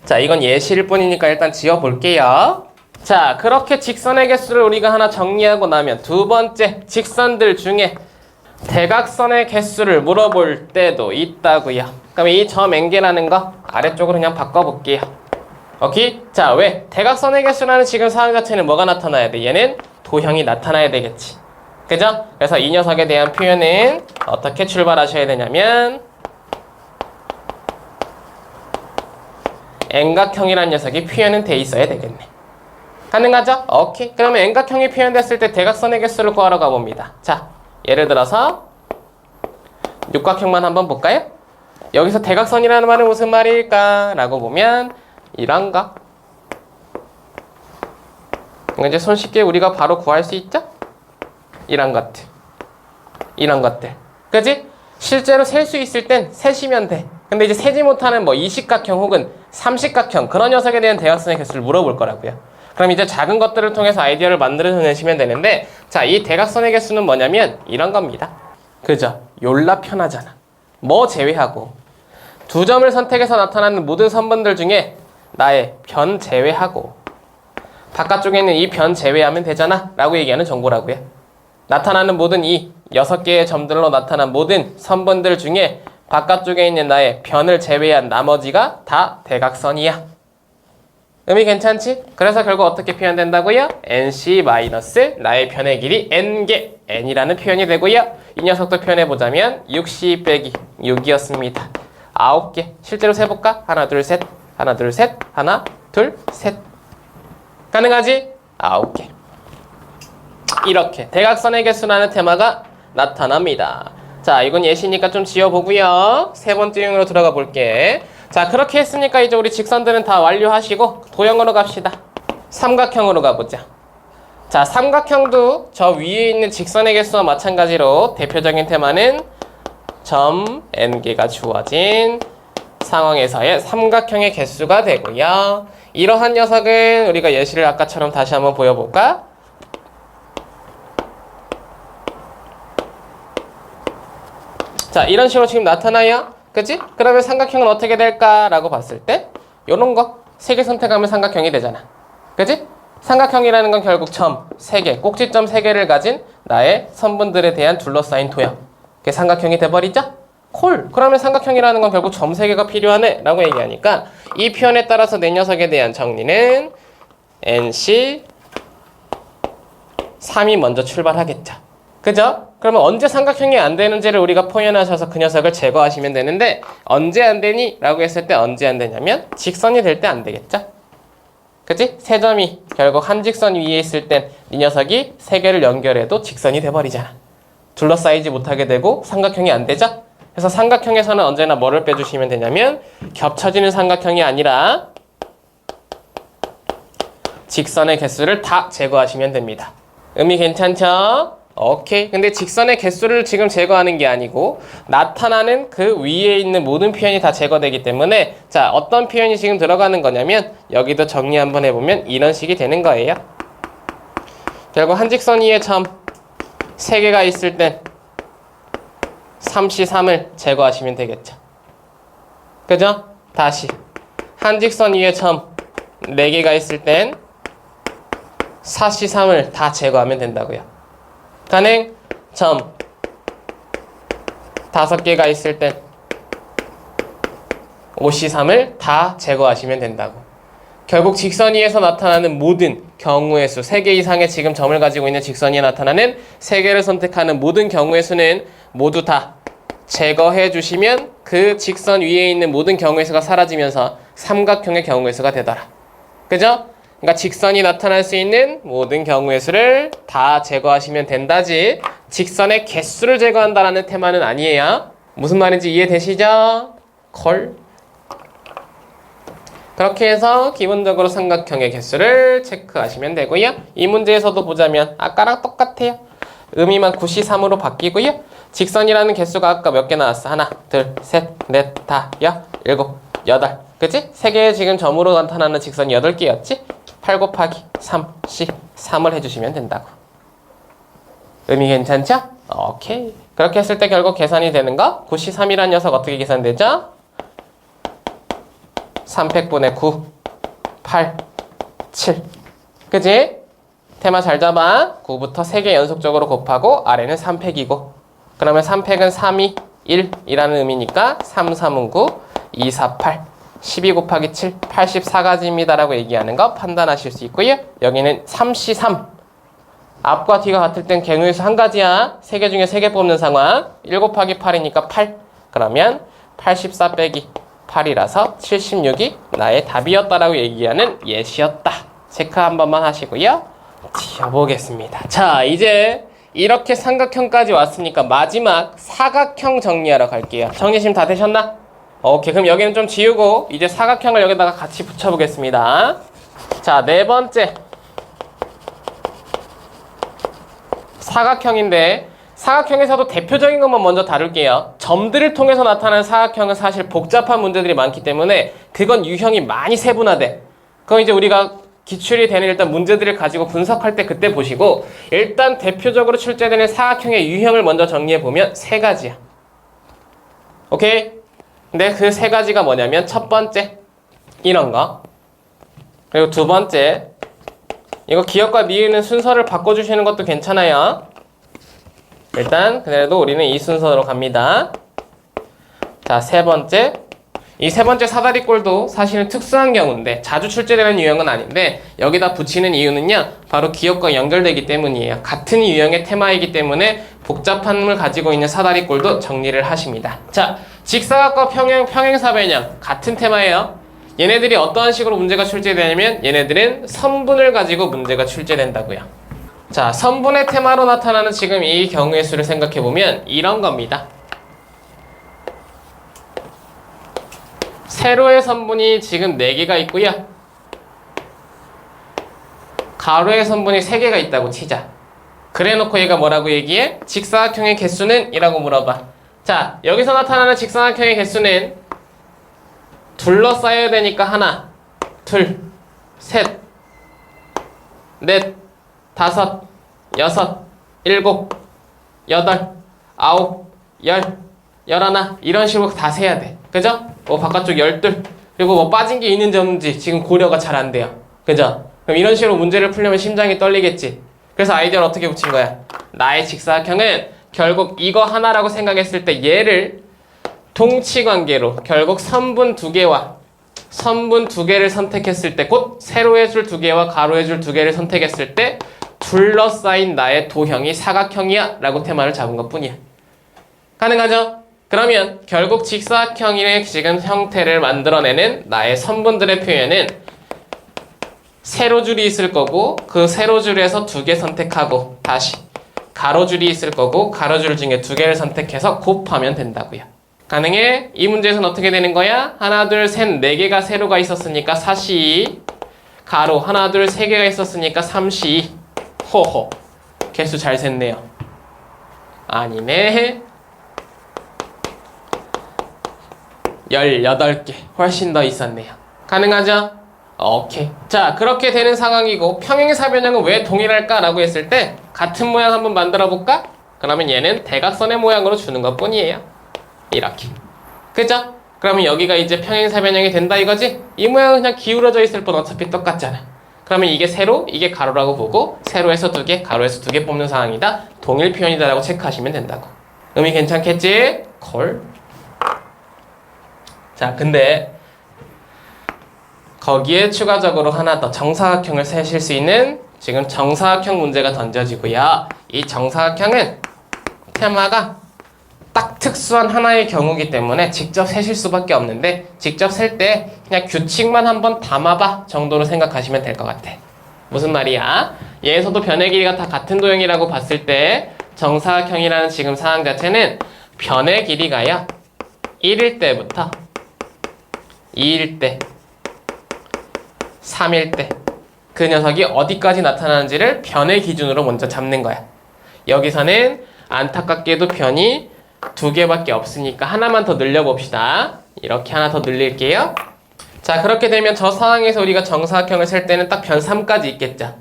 자, 이건 예시일 뿐이니까 일단 지워볼게요. 자, 그렇게 직선의 개수를 우리가 하나 정리하고 나면 두 번째, 직선들 중에 대각선의 개수를 물어볼 때도 있다고요. 그럼 이 점 N개라는 거 아래쪽으로 그냥 바꿔볼게요. 오케이? 자, 왜? 대각선의 개수라는 지금 사항 자체는 뭐가 나타나야 돼? 얘는 도형이 나타나야 되겠지. 그죠? 그래서 이 녀석에 대한 표현은 어떻게 출발하셔야 되냐면 N각형이라는 녀석이 표현은 돼 있어야 되겠네. 가능하죠? 오케이. 그러면 N각형이 표현됐을 때 대각선의 개수를 구하러 가봅니다. 자, 예를 들어서 육각형만 한번 볼까요? 여기서 대각선이라는 말은 무슨 말일까? 라고 보면 이런 거. 이제 손쉽게 우리가 바로 구할 수 있죠? 이런 것들. 이런 것들. 그지? 실제로 셀 수 있을 땐 세시면 돼. 근데 이제 세지 못하는 이식각형 혹은 삼식각형 그런 녀석에 대한 대각선의 개수를 물어볼 거라고요. 그럼 이제 작은 것들을 통해서 아이디어를 만들어내시면 되는데 자, 이 대각선의 개수는 뭐냐면 이런 겁니다. 그죠? yor라 편하잖아. 뭐 제외하고 두 점을 선택해서 나타나는 모든 선분들 중에 나의 변 제외하고 바깥쪽에 있는 이 변 제외하면 되잖아 라고 얘기하는 정보라고요. 나타나는 모든 이 6개의 점들로 나타난 모든 선분들 중에 바깥쪽에 있는 나의 변을 제외한 나머지가 다 대각선이야. 의미 괜찮지? 그래서 결국 어떻게 표현된다고요? NC- 나의 변의 길이 N개, N이라는 표현이 되고요. 이 녀석도 표현해보자면 6C 빼기 6이었습니다. 9개. 실제로 세볼까? 하나, 둘, 셋. 하나, 둘, 셋. 하나, 둘, 셋. 가능하지? 9개. 이렇게 대각선의 개수라는 테마가 나타납니다. 자, 이건 예시니까 좀 지워보고요. 세 번째 유형으로 들어가 볼게. 자, 그렇게 했으니까 이제 우리 직선들은 다 완료하시고 도형으로 갑시다. 삼각형으로 가보자. 자, 삼각형도 저 위에 있는 직선의 개수와 마찬가지로 대표적인 테마는 점 N개가 주어진 상황에서의 삼각형의 개수가 되고요. 이러한 녀석은 우리가 예시를 아까처럼 다시 한번 보여볼까? 자, 이런 식으로 지금 나타나요. 그치? 그러면 삼각형은 어떻게 될까라고 봤을 때 요런 거 3개 선택하면 삼각형이 되잖아. 그치? 삼각형이라는 건 결국 점 3개, 꼭지점 3개를 가진 나의 선분들에 대한 둘러싸인 도형. 그게 삼각형이 돼버리죠? 콜. 그러면 삼각형이라는 건 결국 점 3개가 필요하네 라고 얘기하니까 이 표현에 따라서 내 녀석에 대한 정리는 NC 3이 먼저 출발하겠죠. 그죠? 그러면 언제 삼각형이 안 되는지를 우리가 표현하셔서 그 녀석을 제거하시면 되는데 언제 안 되니? 라고 했을 때 언제 안 되냐면 직선이 될 때 안 되겠죠? 그치? 세 점이 결국 한 직선 위에 있을 땐 이 녀석이 세 개를 연결해도 직선이 돼버리잖아. 둘러싸이지 못하게 되고 삼각형이 안 되죠? 그래서 삼각형에서는 언제나 뭐를 빼주시면 되냐면 겹쳐지는 삼각형이 아니라 직선의 개수를 다 제거하시면 됩니다. 의미 괜찮죠? 오케이. 근데 직선의 개수를 지금 제거하는 게 아니고 나타나는 그 위에 있는 모든 표현이 다 제거되기 때문에 자, 어떤 표현이 지금 들어가는 거냐면 여기도 정리 한번 해보면 이런 식이 되는 거예요. 결국 한 직선 위에 점 3개가 있을 땐 3C3을 제거하시면 되겠죠. 그죠? 다시 한 직선 위에 점 4개가 있을 땐 4C3을 다 제거하면 된다고요. 가능? 점 5개가 있을 땐 5C3을 다 제거하시면 된다고. 결국 직선 위에서 나타나는 모든 경우의 수 3개 이상의 지금 점을 가지고 있는 직선 위에 나타나는 3개를 선택하는 모든 경우의 수는 모두 다 제거해 주시면 그 직선 위에 있는 모든 경우의 수가 사라지면서 삼각형의 경우의 수가 되더라. 그죠? 그러니까 직선이 나타날 수 있는 모든 경우의 수를 다 제거하시면 된다지 직선의 개수를 제거한다라는 테마는 아니에요. 무슨 말인지 이해되시죠? 콜. 그렇게 해서 기본적으로 삼각형의 개수를 체크하시면 되고요. 이 문제에서도 보자면 아까랑 똑같아요. 의미만 9C3으로 바뀌고요. 직선이라는 개수가 아까 몇 개 나왔어? 하나, 둘, 셋, 넷, 다, 일곱, 여덟. 그치? 3개의 지금 점으로 나타나는 직선이 8개였지? 8 곱하기 3C 3을 해주시면 된다고. 의미 괜찮죠? 오케이. 그렇게 했을 때 결국 계산이 되는 거 9C3이라는 녀석 어떻게 계산되죠? 3팩분의 9 8 7 그치? 테마 잘 잡아. 9부터 3개 연속적으로 곱하고 아래는 3팩이고 그러면 3팩은 3이 1이라는 의미니까 3, 3은 9 2, 4, 8 12 곱하기 7, 84가지입니다 라고 얘기하는 거 판단하실 수 있고요. 여기는 3C3 앞과 뒤가 같을 땐 경우의 수 한 가지야. 3개 중에 3개 뽑는 상황. 1 곱하기 8이니까 8 그러면 84 빼기 8이라서 76이 나의 답이었다라고 얘기하는 예시였다. 체크 한 번만 하시고요. 지어보겠습니다. 자, 이제 이렇게 삼각형까지 왔으니까 마지막 사각형 정리하러 갈게요. 정리 지금 다 되셨나? 오케이. 그럼 여기는 좀 지우고 이제 사각형을 여기다가 같이 붙여보겠습니다. 자, 네 번째 사각형인데 사각형에서도 대표적인 것만 먼저 다룰게요. 점들을 통해서 나타나는 사각형은 사실 복잡한 문제들이 많기 때문에 그건 유형이 많이 세분화돼. 그건 이제 우리가 기출이 되는 일단 문제들을 가지고 분석할 때 그때 보시고 일단 대표적으로 출제되는 사각형의 유형을 먼저 정리해보면 3가지야. 오케이? 근데 그 3가지가 뭐냐면 첫 번째 이런 거 그리고 두 번째 이거 기억과 니은은 순서를 바꿔주시는 것도 괜찮아요. 일단 그래도 우리는 이 순서로 갑니다. 자, 세 번째 이 세 번째 사다리꼴도 사실은 특수한 경우인데 자주 출제되는 유형은 아닌데 여기다 붙이는 이유는요 바로 기억과 연결되기 때문이에요. 같은 유형의 테마이기 때문에 복잡함을 가지고 있는 사다리꼴도 정리를 하십니다. 자, 직사각과 평행사변형 같은 테마예요. 얘네들이 어떠한 식으로 문제가 출제되냐면 얘네들은 선분을 가지고 문제가 출제된다고요. 자, 선분의 테마로 나타나는 지금 이 경우의 수를 생각해보면 이런 겁니다. 세로의 선분이 지금 4개가 있고요. 가로의 선분이 3개가 있다고 치자. 그래놓고 얘가 뭐라고 얘기해? 직사각형의 개수는? 이라고 물어봐. 자, 여기서 나타나는 직사각형의 개수는 둘러싸여야 되니까 하나, 둘, 셋, 넷, 다섯, 여섯, 일곱, 여덟, 아홉, 열, 열하나 이런 식으로 다 세야 돼. 그죠? 바깥쪽 12 그리고 뭐 빠진 게 있는지 없는지 지금 고려가 잘 안 돼요. 그죠? 그럼 이런 식으로 문제를 풀려면 심장이 떨리겠지. 그래서 아이디어를 어떻게 붙인 거야? 나의 직사각형은 결국 이거 하나라고 생각했을 때 얘를 동치관계로 결국 선분 두 개와 선분 두 개를 선택했을 때, 곧 세로의 줄 두 개와 가로의 줄 두 개를 선택했을 때 둘러싸인 나의 도형이 사각형이야 라고 테마를 잡은 것 뿐이야. 가능하죠? 그러면 결국 직사각형의 지금 형태를 만들어내는 나의 선분들의 표현은 세로줄이 있을 거고, 그 세로줄에서 두 개 선택하고 다시 가로줄이 있을 거고, 가로줄 중에 두 개를 선택해서 곱하면 된다고요. 가능해? 이 문제에서는 어떻게 되는 거야? 하나, 둘, 셋, 네 개가 세로가 있었으니까 4C, 가로 하나, 둘, 세 개가 있었으니까 3C. 호호, 개수 잘 셌네요. 아니네. 18개, 훨씬 더 있었네요. 가능하죠? 오케이. 자, 그렇게 되는 상황이고, 평행사변형은 왜 동일할까? 라고 했을 때 같은 모양 한번 만들어 볼까? 그러면 얘는 대각선의 모양으로 주는 것 뿐이에요. 이렇게. 그죠? 그러면 여기가 이제 평행사변형이 된다 이거지? 이 모양은 그냥 기울어져 있을 뿐 어차피 똑같잖아. 그러면 이게 세로, 이게 가로라고 보고 세로에서 두 개, 가로에서 두 개 뽑는 상황이다. 동일 표현이다 라고 체크하시면 된다고. 의미 괜찮겠지? 콜. 자, 근데 거기에 추가적으로 하나 더 정사각형을 세실 수 있는 지금 정사각형 문제가 던져지고요. 이 정사각형은 테마가 딱 특수한 하나의 경우이기 때문에 직접 세실 수밖에 없는데, 직접 셀 때 그냥 규칙만 한번 담아봐 정도로 생각하시면 될 것 같아. 무슨 말이야? 얘에서도 변의 길이가 다 같은 도형이라고 봤을 때 정사각형이라는 지금 상황 자체는 변의 길이가요 1일 때부터 2일 때 3일 때 그 녀석이 어디까지 나타나는지를 변의 기준으로 먼저 잡는 거야. 여기서는 안타깝게도 변이 두 개밖에 없으니까 하나만 더 늘려봅시다. 이렇게 하나 더 늘릴게요. 자, 그렇게 되면 저 상황에서 우리가 정사각형을 셀 때는 딱 변 3까지 있겠죠.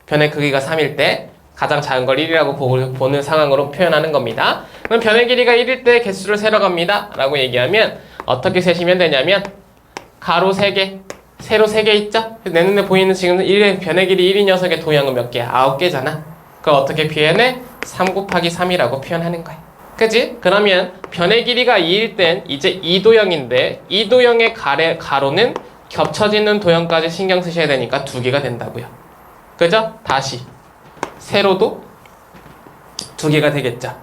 변의 크기가 3일 때 가장 작은 걸 1이라고 보는 상황으로 표현하는 겁니다. 그럼 변의 길이가 1일 때 개수를 세러 갑니다 라고 얘기하면 어떻게 세시면 되냐면, 가로 3개, 세로 3개 있죠? 내 눈에 보이는 지금 변의 길이 1인 녀석의 도형은 몇 개야? 9개잖아. 그걸 어떻게 표현해? 3 곱하기 3이라고 표현하는 거야. 그치? 그러면 변의 길이가 2일 땐 이제 2도형인데 2도형의 가로는 겹쳐지는 도형까지 신경 쓰셔야 되니까 2개가 된다고요. 그죠? 다시 세로도 2개가 되겠죠.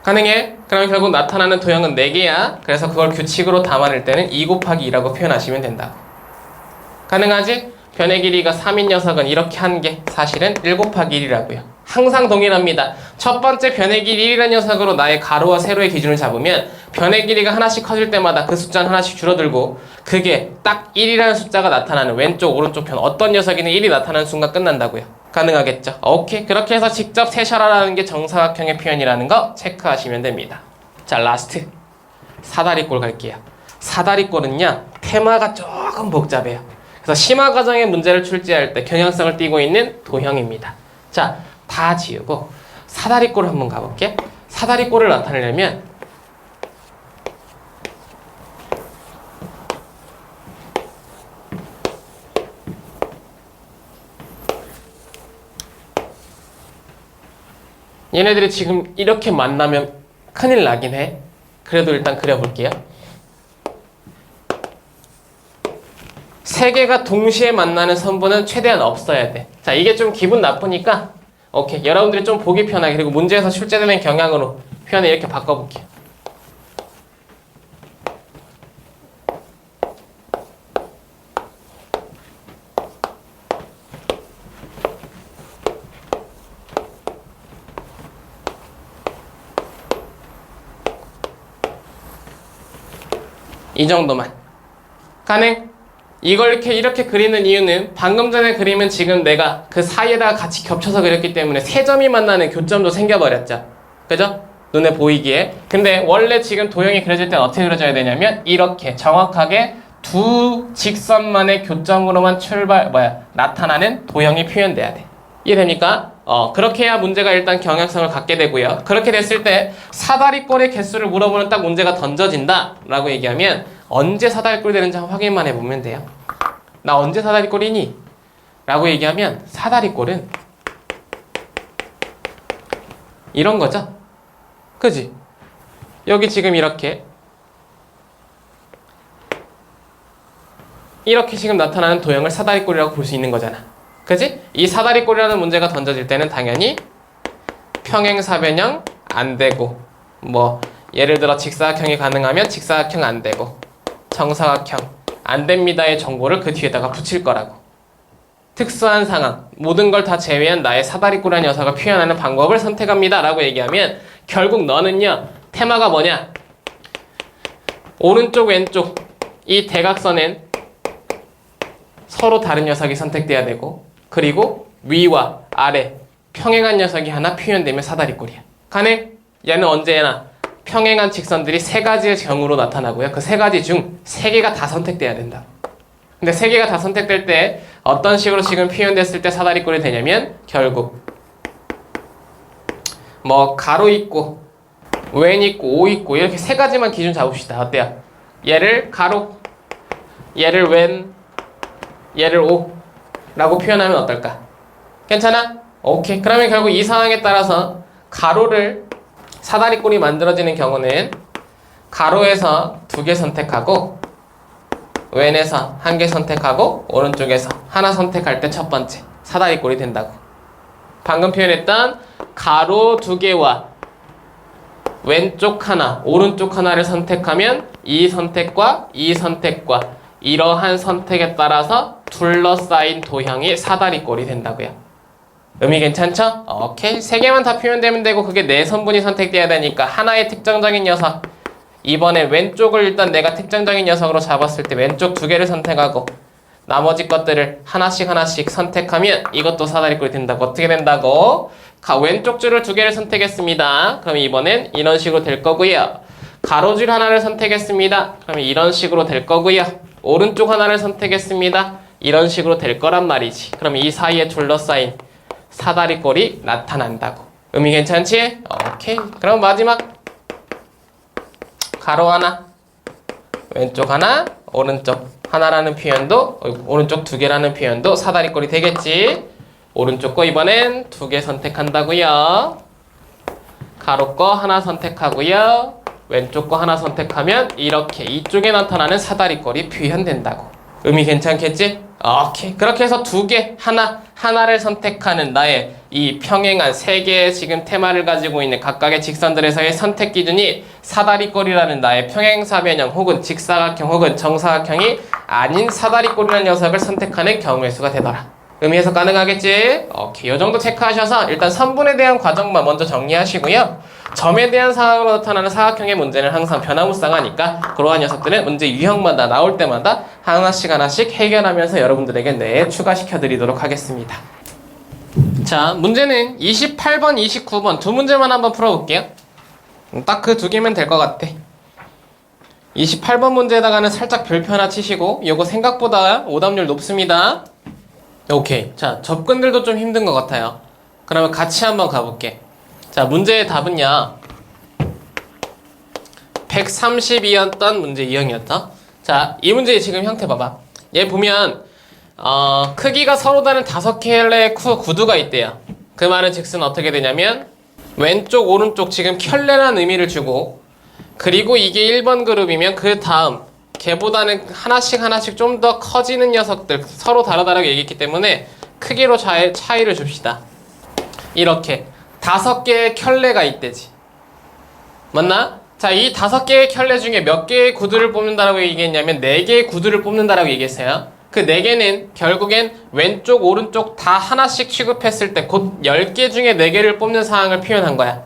가능해? 그러면 결국 나타나는 도형은 4개야. 그래서 그걸 규칙으로 담아낼 때는 2 곱하기 2라고 표현하시면 된다. 가능하지? 변의 길이가 3인 녀석은 이렇게 한 게 사실은 1 곱하기 1이라고요. 항상 동일합니다. 첫 번째 변의 길이 1이라는 녀석으로 나의 가로와 세로의 기준을 잡으면 변의 길이가 하나씩 커질 때마다 그 숫자는 하나씩 줄어들고, 그게 딱 1이라는 숫자가 나타나는 왼쪽 오른쪽 편 어떤 녀석이든 1이 나타나는 순간 끝난다고요. 가능하겠죠? 오케이. 그렇게 해서 직접 세셔라라는 게 정사각형의 표현이라는 거 체크하시면 됩니다. 자, 라스트 사다리꼴 갈게요. 사다리꼴은요 테마가 조금 복잡해요. 그래서 심화 과정의 문제를 출제할 때 경향성을 띠고 있는 도형입니다. 자, 다 지우고 사다리꼴을 한번 가볼게. 사다리꼴을 나타내려면 얘네들이 지금 이렇게 만나면 큰일 나긴 해. 그래도 일단 그려볼게요. 세 개가 동시에 만나는 선분은 최대한 없어야 돼. 자, 이게 좀 기분 나쁘니까 오케이. 여러분들이 좀 보기 편하게, 그리고 문제에서 출제되는 경향으로 표현을 이렇게 바꿔볼게요. 이 정도만. 가능? 이걸 이렇게 그리는 이유는 방금 전에 그림은 지금 내가 그 사이에다가 같이 겹쳐서 그렸기 때문에 세 점이 만나는 교점도 생겨버렸죠. 그죠? 눈에 보이기에. 근데 원래 지금 도형이 그려질 때는 어떻게 그려져야 되냐면 이렇게 정확하게 두 직선만의 교점으로만 나타나는 도형이 표현돼야 돼. 이해됩니까? 그렇게 해야 문제가 일단 경향성을 갖게 되고요. 그렇게 됐을 때 사다리꼴의 개수를 물어보는 딱 문제가 던져진다 라고 얘기하면 언제 사다리꼴이 되는지 확인만 해보면 돼요. 나 언제 사다리꼴이니? 라고 얘기하면 사다리꼴은 이런 거죠. 그지? 여기 지금 이렇게 이렇게 지금 나타나는 도형을 사다리꼴이라고 볼 수 있는 거잖아. 그지? 이 사다리꼴이라는 문제가 던져질 때는 당연히 평행사변형 안 되고, 뭐 예를 들어 직사각형이 가능하면 직사각형 안 되고, 정사각형 안 됩니다의 정보를 그 뒤에다가 붙일 거라고. 특수한 상황, 모든 걸 다 제외한 나의 사다리꼴한 녀석을 표현하는 방법을 선택합니다 라고 얘기하면 결국 너는요, 테마가 뭐냐? 오른쪽 왼쪽 이 대각선엔 서로 다른 녀석이 선택돼야 되고, 그리고 위와 아래 평행한 녀석이 하나 표현되면 사다리꼴이야. 가능? 얘는 언제나 평행한 직선들이 세 가지의 경우로 나타나고요. 그 세 가지 중 세 개가 다 선택돼야 된다. 근데 세 개가 다 선택될 때 어떤 식으로 지금 표현됐을 때 사다리꼴이 되냐면 결국 뭐 가로 있고 왼 있고 오 있고 이렇게 세 가지만 기준 잡읍시다. 어때요? 얘를 가로, 얘를 왼, 얘를 오 라고 표현하면 어떨까? 괜찮아? 오케이. 그러면 결국 이 상황에 따라서 가로를 사다리꼴이 만들어지는 경우는 가로에서 2개 선택하고 왼에서 1개 선택하고 오른쪽에서 하나 선택할 때 첫 번째 사다리꼴이 된다고. 방금 표현했던 가로 2개와 왼쪽 하나, 오른쪽 하나를 선택하면 이 선택과 이 선택과 이러한 선택에 따라서 둘러싸인 도형이 사다리꼴이 된다고요. 의미 괜찮죠? 오케이. 3개만 다 표현되면 되고 그게 4선분이 선택돼야 되니까 하나의 특정적인 녀석, 이번에 왼쪽을 일단 내가 특정적인 녀석으로 잡았을 때 왼쪽 2개를 선택하고 나머지 것들을 하나씩 선택하면 이것도 사다리꼴이 된다고. 어떻게 된다고? 왼쪽 줄을 2개를 선택했습니다. 그럼 이번엔 이런 식으로 될 거고요. 가로줄 하나를 선택했습니다. 그러면 이런 식으로 될 거고요. 오른쪽 하나를 선택했습니다. 이런 식으로 될 거란 말이지. 그럼 이 사이에 둘러싸인 사다리꼴이 나타난다고. 의미 괜찮지? 오케이. 그럼 마지막 가로 하나, 왼쪽 하나, 오른쪽 하나라는 표현도, 오른쪽 2개라는 표현도 사다리꼴이 되겠지. 오른쪽 거 이번엔 2개 선택한다고요. 가로 거 하나 선택하고요. 왼쪽 거 하나 선택하면 이렇게 이쪽에 나타나는 사다리꼴이 표현된다고. 의미 괜찮겠지? 오케이. 그렇게 해서 2개, 하나를 선택하는 나의 이 평행한 3개의 지금 테마를 가지고 있는 각각의 직선들에서의 선택 기준이 사다리꼴이라는 나의 평행사변형 혹은 직사각형 혹은 정사각형이 아닌 사다리꼴이라는 녀석을 선택하는 경우의 수가 되더라. 의미해서 가능하겠지? 오케이. 이 정도 체크하셔서 일단 선분에 대한 과정만 먼저 정리하시고요. 점에 대한 상황으로 나타나는 사각형의 문제는 항상 변화무쌍하니까 그러한 녀석들은 문제 유형마다 나올 때마다 하나씩 해결하면서 여러분들에게 추가시켜 드리도록 하겠습니다. 자, 문제는 28번, 29번 두 문제만 한번 풀어볼게요. 딱 그 2개면 될 것 같아. 28번 문제에다가는 살짝 별표 하나 치시고 요거 생각보다 오답률 높습니다. 오케이. 자, 접근들도 좀 힘든 것 같아요. 그러면 같이 한번 가볼게. 자, 문제의 답은요 132였던 문제 유형이었다. 자, 이 문제의 지금 형태 봐봐. 얘 보면 크기가 서로 다른 5켤레의 구두가 있대요. 그 말은 즉슨 어떻게 되냐면 왼쪽 오른쪽 지금 켤레라는 의미를 주고, 그리고 이게 1번 그룹이면 그 다음 걔보다는 하나씩 좀 더 커지는 녀석들 서로 다르다고 얘기했기 때문에 크기로 차이를 줍시다. 이렇게 5개의 켤레가 있대지. 맞나? 자, 이 5개의 켤레 중에 몇 개의 구두를 뽑는다라고 얘기했냐면 4개의 구두를 뽑는다라고 얘기했어요. 그 4개는 결국엔 왼쪽 오른쪽 다 하나씩 취급했을 때 곧 10개 중에 4개를 뽑는 상황을 표현한 거야.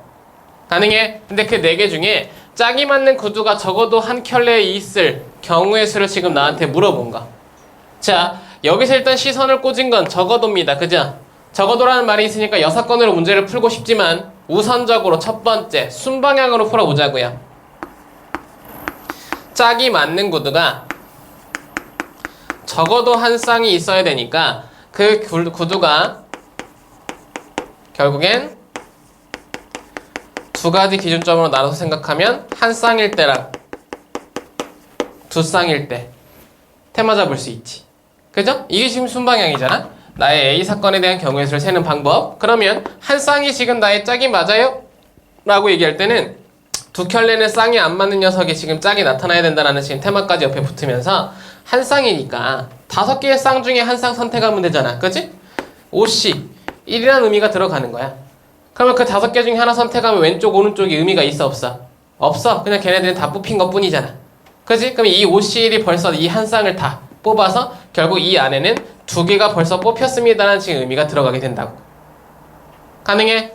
가능해? 근데 그 4개 중에 짝이 맞는 구두가 적어도 한 켤레에 있을 경우의 수를 지금 나한테 물어본 거. 자, 여기서 일단 시선을 꽂은 건 적어도입니다. 그죠? 적어도라는 말이 있으니까 6건으로 문제를 풀고 싶지만 우선적으로 첫 번째 순방향으로 풀어보자고요. 짝이 맞는 구두가 적어도 한 쌍이 있어야 되니까 그 구두가 결국엔 2가지 기준점으로 나눠서 생각하면 한 쌍일 때랑 2쌍일 때 테마 잡을 수 있지. 그죠? 이게 지금 순방향이잖아? 나의 A 사건에 대한 경우의 수를 세는 방법. 그러면 한 쌍이 지금 나의 짝이 맞아요? 라고 얘기할 때는 2켤레는 쌍이 안 맞는 녀석이 지금 짝이 나타나야 된다는 지금 테마까지 옆에 붙으면서 한 쌍이니까 5개의 쌍 중에 한 쌍 선택하면 되잖아. 그치? OC 1이라는 의미가 들어가는 거야. 그러면 그 5개 중에 하나 선택하면 왼쪽 오른쪽이 의미가 있어 없어? 없어. 그냥 걔네들은 다 뽑힌 것 뿐이잖아. 그치? 그럼 이 OC1이 벌써 이 한 쌍을 다 뽑아서 결국 이 안에는 2개가 벌써 뽑혔습니다라는 지금 의미가 들어가게 된다고. 가능해?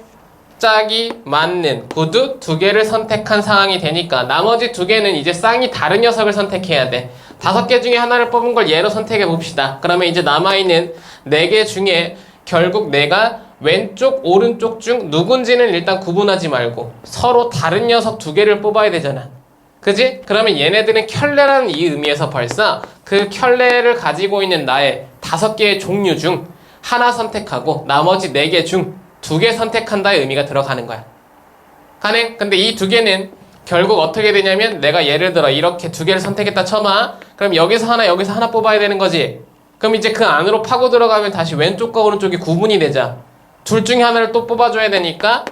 짝이 맞는 구두 2개를 선택한 상황이 되니까 나머지 2개는 이제 쌍이 다른 녀석을 선택해야 돼. 5개 중에 하나를 뽑은 걸 얘로 선택해 봅시다. 그러면 이제 남아있는 4개 중에 결국 내가 왼쪽, 오른쪽 중 누군지는 일단 구분하지 말고 서로 다른 녀석 2개를 뽑아야 되잖아. 그지? 그러면 얘네들은 켤레라는 이 의미에서 벌써 그 켤레를 가지고 있는 나의 5개의 종류 중 하나 선택하고 나머지 4개 중 2개 선택한다의 의미가 들어가는 거야. 가능? 근데 이 2개는 결국 어떻게 되냐면 내가 예를 들어 이렇게 2개를 선택했다 쳐봐. 그럼 여기서 하나 뽑아야 되는 거지. 그럼 이제 그 안으로 파고 들어가면 다시 왼쪽과 오른쪽이 구분이 되자. 둘 중에 하나를 또 뽑아줘야 되니까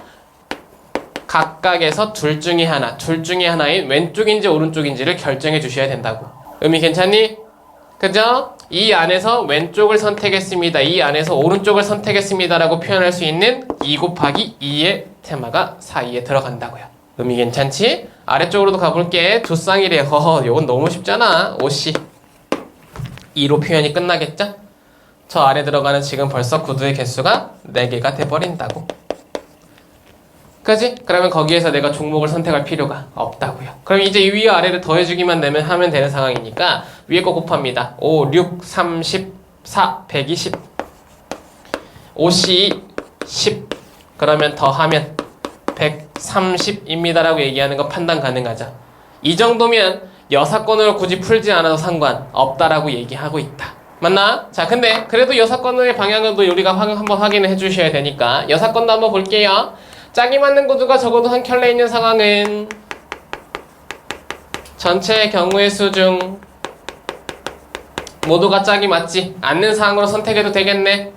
각각에서 둘 중에 하나인 왼쪽인지 오른쪽인지를 결정해 주셔야 된다고. 의미 괜찮니? 그죠? 이 안에서 왼쪽을 선택했습니다. 이 안에서 오른쪽을 선택했습니다. 라고 표현할 수 있는 2 곱하기 2의 테마가 사이에 들어간다고요. 의미 괜찮지? 아래쪽으로도 가볼게. 2쌍이래. 허허, 요건 너무 쉽잖아. OC 2로 표현이 끝나겠죠? 저 아래 들어가는 지금 벌써 구두의 개수가 4개가 돼버린다고. 그지? 그러면 거기에서 내가 종목을 선택할 필요가 없다고요. 그럼 이제 이 위와 아래를 더해주기만 하면 되는 상황이니까 위에 거 곱합니다. 5, 6, 30, 4, 120 5C 10 그러면 더하면 130입니다 라고 얘기하는 거 판단 가능하죠. 이 정도면 여사건으로 굳이 풀지 않아도 상관없다라고 얘기하고 있다. 맞나? 자, 근데 그래도 여사건의 방향도 우리가 한번 확인을 해주셔야 되니까 여사건도 한번 볼게요. 짝이 맞는 구두가 적어도 한 켤레 있는 상황은 전체의 경우의 수 중 모두가 짝이 맞지 않는 상황으로 선택해도 되겠네.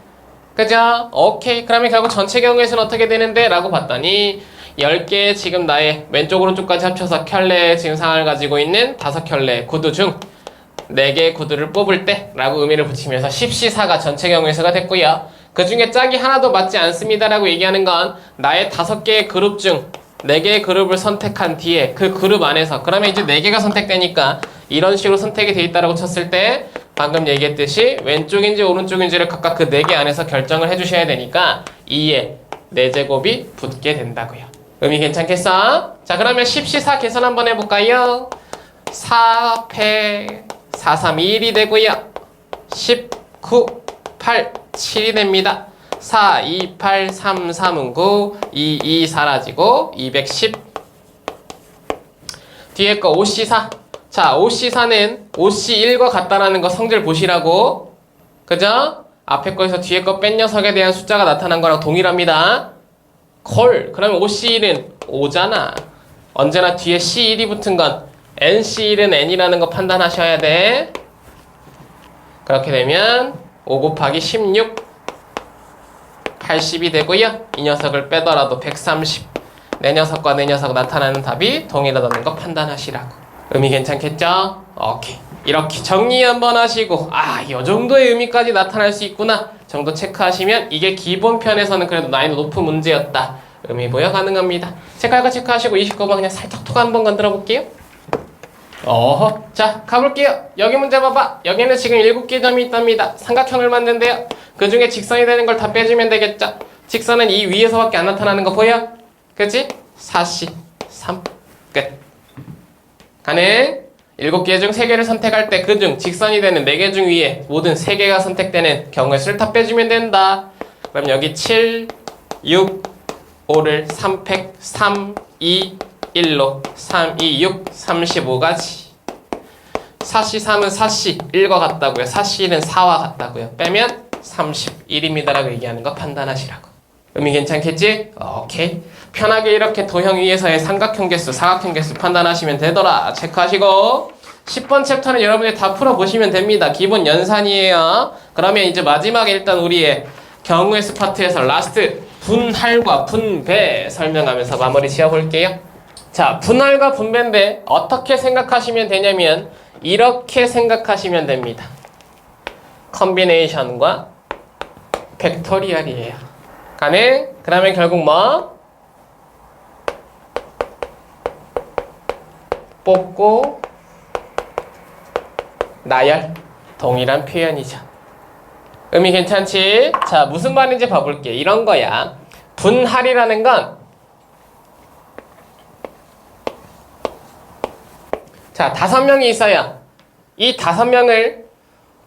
그죠? 오케이. 그러면 결국 전체 경우의 수는 어떻게 되는데? 라고 봤더니 10개의 지금 나의 왼쪽 오른쪽까지 합쳐서 켤레 지금 상황을 가지고 있는 5켤레 구두 중 4개의 구두를 뽑을 때 라고 의미를 붙이면서 10C4가 전체 경우의 수가 됐고요. 그 중에 짝이 하나도 맞지 않습니다 라고 얘기하는 건 나의 5개의 그룹 중 4개의 그룹을 선택한 뒤에 그 그룹 안에서 그러면 이제 4개가 선택되니까 이런 식으로 선택이 돼 있다라고 쳤을 때 방금 얘기했듯이 왼쪽인지 오른쪽인지를 각각 그 4개 안에서 결정을 해주셔야 되니까 2의 4제곱이 붙게 된다고요. 의미 괜찮겠어? 자, 그러면 10C4 계산 한번 해볼까요? 4, 100, 4, 3, 2, 1이 되고요. 19, 8, 7이 됩니다. 4, 2, 8, 3, 3은 9, 2, 2 사라지고 210 뒤에 거 5C4. 자, 5C4는 5C1과 같다라는 거 성질 보시라고. 그죠? 앞에 거에서 뒤에 거 뺀 녀석에 대한 숫자가 나타난 거랑 동일합니다. 콜. 그러면 5C1은 5잖아. 언제나 뒤에 C1이 붙은 건 NC1은 N이라는 거 판단하셔야 돼. 그렇게 되면 5 곱하기 16 80이 되고요. 이 녀석을 빼더라도 130 내 녀석과 내 녀석 나타나는 답이 동일하다는 거 판단하시라고. 의미 괜찮겠죠? 오케이. 이렇게 정리 한번 하시고 이 정도의 의미까지 나타날 수 있구나 정도 체크하시면 이게 기본 편에서는 그래도 난이도 높은 문제였다. 의미 부여 가능합니다. 체크할 거 체크하시고 29번 그냥 살짝 톡 한번 건드려 볼게요. 어허. 자, 가볼게요. 여기 문제 봐봐. 여기는 지금 7개 점이 있답니다. 삼각형을 만든대요. 그 중에 직선이 되는 걸 다 빼주면 되겠죠. 직선은 이 위에서밖에 안 나타나는 거 보여? 그치? 4C 3 끝. 가능? 7개 중 3개를 선택할 때 그 중 직선이 되는 4개 중 위에 모든 3개가 선택되는 경우의 수를 다 빼주면 된다. 그럼 여기 7, 6, 5를 3팩 3, 2, 1로 3, 2, 6, 35가지 4C3은 4C 1과 같다고요. 4C1은 4와 같다고요. 빼면 31입니다 라고 얘기하는 거 판단하시라고. 의미 괜찮겠지? 오케이. 편하게 이렇게 도형 위에서의 삼각형 개수, 사각형 개수 판단하시면 되더라. 체크하시고 10번 챕터는 여러분들 다 풀어보시면 됩니다. 기본 연산이에요. 그러면 이제 마지막에 일단 우리의 경우의 수 파트에서 라스트 분할과 분배 설명하면서 마무리 지어볼게요. 자, 분할과 분배인데 어떻게 생각하시면 되냐면 이렇게 생각하시면 됩니다. 컨비네이션과 팩토리얼이에요. 가능? 그러면 결국 뭐? 뽑고 나열. 동일한 표현이죠. 의미 괜찮지? 자, 무슨 말인지 봐볼게. 이런 거야. 분할이라는 건 자, 5명이 있어요. 이 5명을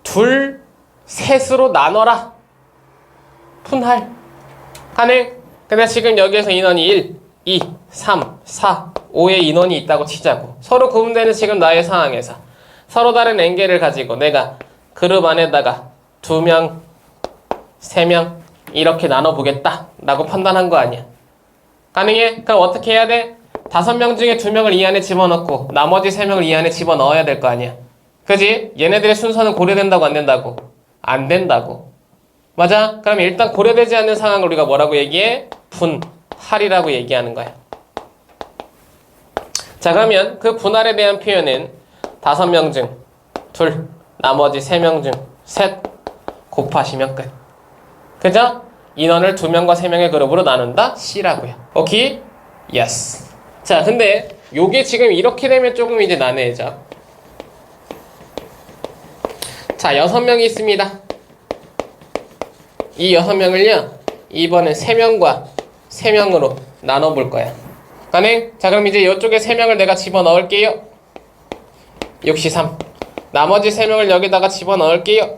둘, 셋으로 나눠라. 분할. 가능? 근데 지금 여기에서 인원이 1, 2, 3, 4, 5의 인원이 있다고 치자고. 서로 구분되는 지금 나의 상황에서 서로 다른 엥겔을 가지고 내가 그룹 안에다가 2명, 3명 이렇게 나눠보겠다 라고 판단한 거 아니야. 가능해? 그럼 어떻게 해야 돼? 5명 중에 2명을 이 안에 집어넣고 나머지 3명을 이 안에 집어넣어야 될 거 아니야. 그지? 얘네들의 순서는 고려된다고 안 된다고? 안 된다고. 맞아? 그럼 일단 고려되지 않는 상황을 우리가 뭐라고 얘기해? 분할이라고 얘기하는 거야. 자, 그러면 그 분할에 대한 표현은 5명 중 2, 나머지 3명 중 셋 곱하시면 끝. 그죠? 인원을 2명과 3명의 그룹으로 나눈다? C라고요. 오케이? 예스. 자, 근데 요게 지금 이렇게 되면 조금 이제 난해해져. 자, 6명이 있습니다. 이 6명을요, 이번엔 3명과 3명으로 나눠볼 거야. 가능? 자, 그럼 이제 이쪽에 3명을 내가 집어넣을게요. 63. 나머지 3명을 여기다가 집어넣을게요.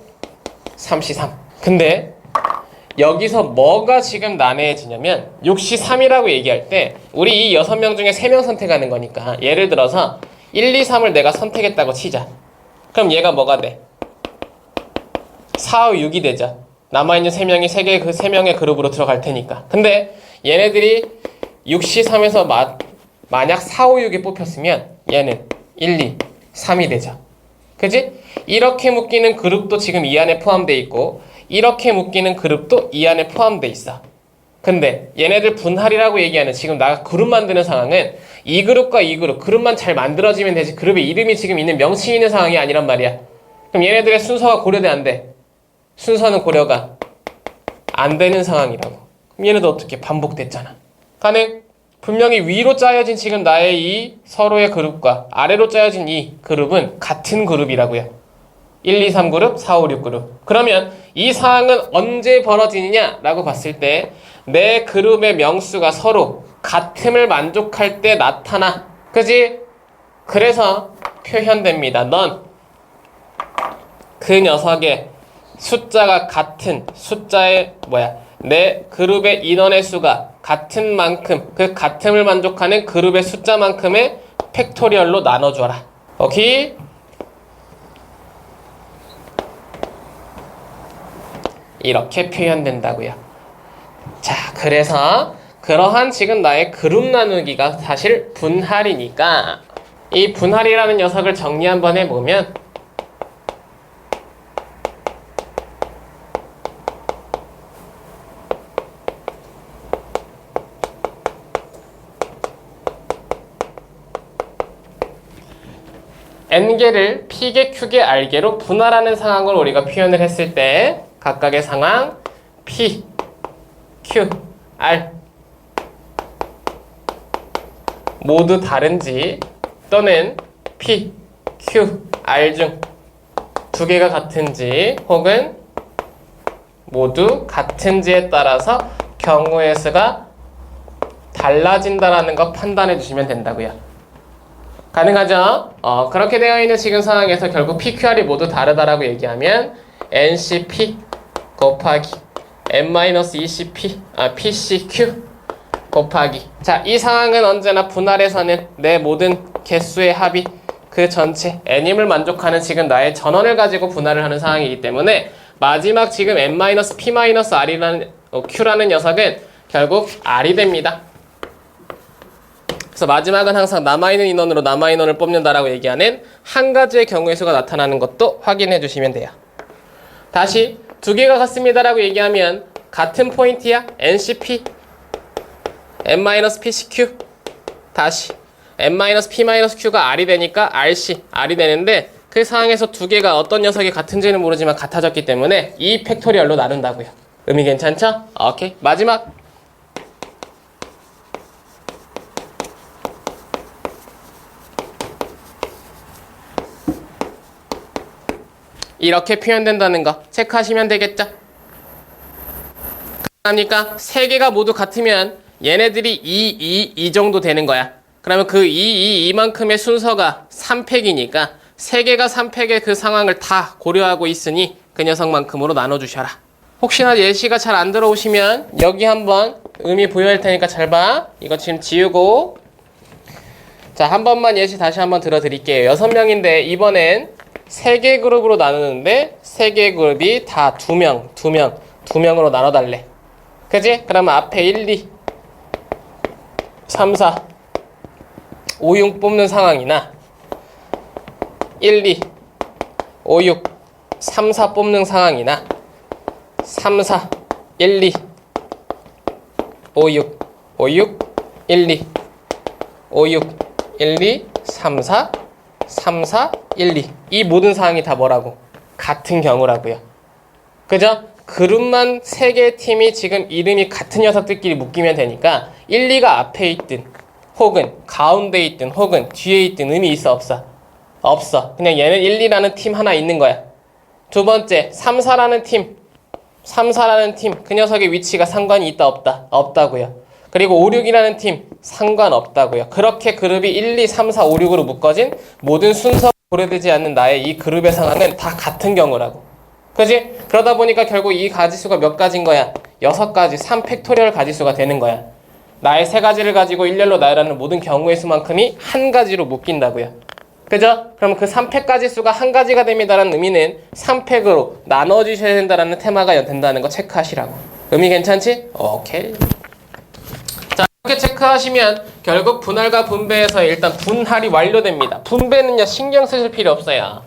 33. 근데 여기서 뭐가 지금 난해해지냐면 63이라고 얘기할 때 우리 이 6명 중에 3명 선택하는 거니까 예를 들어서 1, 2, 3을 내가 선택했다고 치자. 그럼 얘가 뭐가 돼? 4, 5, 6이 되죠. 남아있는 3명이 그 3명의 그룹으로 들어갈 테니까. 근데 얘네들이 63에서 만약 4, 5, 6이 뽑혔으면 얘는 1, 2, 3이 되죠. 그지? 이렇게 묶이는 그룹도 지금 이 안에 포함되어 있고 이렇게 묶이는 그룹도 이 안에 포함되어 있어. 근데 얘네들 분할이라고 얘기하는 지금 나가 그룹 만드는 상황은 이 그룹과 이 그룹만 잘 만들어지면 되지 그룹의 이름이 지금 있는 명칭이 있는 상황이 아니란 말이야. 그럼 얘네들의 순서가 고려돼 안 돼? 순서는 고려가 안 되는 상황이라고. 그럼 얘네도 어떻게 반복됐잖아. 가능? 분명히 위로 짜여진 지금 나의 이 서로의 그룹과 아래로 짜여진 이 그룹은 같은 그룹이라고요. 1, 2, 3 그룹, 4, 5, 6 그룹. 그러면 이 상황은 언제 벌어지느냐 라고 봤을 때 내 그룹의 명수가 서로 같음을 만족할 때 나타나. 그지? 그래서 표현됩니다. 넌 그 녀석의 숫자가 같은 숫자의 내 그룹의 인원의 수가 같은 만큼 그 같음을 만족하는 그룹의 숫자만큼의 팩토리얼로 나눠줘라. 오케이? 이렇게 표현된다고요. 자, 그래서 그러한 지금 나의 그룹 나누기가 사실 분할이니까 이 분할이라는 녀석을 정리 한번 해보면 N개를 P개, Q개, R개로 분할하는 상황을 우리가 표현을 했을 때 각각의 상황 P, Q, R 모두 다른지 또는 P, Q, R 중 두 개가 같은지 혹은 모두 같은지에 따라서 경우의 수가 달라진다라는 거 판단해 주시면 된다고요. 가능하죠? 그렇게 되어 있는 지금 상황에서 결국 PQR이 모두 다르다라고 얘기하면 NCP 곱하기 N-ECP PCQ 곱하기 자, 이 상황은 언제나 분할에서는 내 모든 개수의 합이 그 전체 N임을 만족하는 지금 나의 전원을 가지고 분할을 하는 상황이기 때문에 마지막 지금 N-P-R이라는 Q라는 녀석은 결국 R이 됩니다. 그래서 마지막은 항상 남아있는 인원으로 남아인원을 뽑는다라고 얘기하는 한 가지의 경우의 수가 나타나는 것도 확인해 주시면 돼요. 다시 두 개가 같습니다라고 얘기하면 같은 포인트야. NCP N-PCQ 다시 N-P-Q가 R이 되니까 RC R이 되는데 그 그 상황에서 두 개가 어떤 녀석이 같은지는 모르지만 같아졌기 때문에 2 팩토리얼로 나눈다고요. 의미 괜찮죠? 오케이. 마지막. 이렇게 표현된다는 거 체크하시면 되겠죠? 그러니까 세 개가 모두 같으면 얘네들이 2 정도 되는 거야. 그러면 그 2만큼의 순서가 3팩이니까 세 개가 3팩의 그 상황을 다 고려하고 있으니 그 녀석만큼으로 나눠주셔라. 혹시나 예시가 잘 안 들어오시면 여기 한번 의미 부여할 테니까 잘 봐. 이거 지금 지우고. 자, 한 번만 예시 다시 한번 들어드릴게요. 6명인데 이번엔 3개 그룹으로 나누는데 3개 그룹이 다 2명으로 나눠달래. 그지? 그러면 앞에 1, 2, 3, 4, 5, 6 뽑는 상황이나 1, 2, 5, 6, 3, 4 뽑는 상황이나 3, 4, 1, 2, 5, 6, 5, 6, 1, 2, 5, 6, 1, 2, 3, 4, 3, 4, 1, 2. 이 모든 상황이 다 뭐라고? 같은 경우라고요. 그죠? 그룹만 3개의 팀이 지금 이름이 같은 녀석들끼리 묶이면 되니까 1, 2가 앞에 있든 혹은 가운데 있든 혹은 뒤에 있든 의미 있어 없어? 없어. 그냥 얘는 1, 2라는 팀 하나 있는 거야. 두 번째 3, 4라는 팀 그 녀석의 위치가 상관이 있다 없다? 없다고요. 그리고 5, 6이라는 팀 상관없다고요. 그렇게 그룹이 1, 2, 3, 4, 5, 6으로 묶어진 모든 순서가 고려되지 않는 나의 이 그룹의 상황은 다 같은 경우라고. 그지? 그러다 보니까 결국 이 가지수가 몇 가지인 거야? 6가지, 3팩토리얼 가지수가 되는 거야. 나의 3가지를 가지고 일렬로 나열하는 모든 경우의 수만큼이 한 가지로 묶인다고요. 그죠? 그럼 그 3팩 가지수가 한 가지가 됩니다라는 의미는 3팩으로 나눠주셔야 된다라는 테마가 된다는 거 체크하시라고. 의미 괜찮지? 오케이. 자, 이렇게 체크하시면 결국 분할과 분배에서 일단 분할이 완료됩니다. 분배는요, 신경 쓰실 필요 없어요.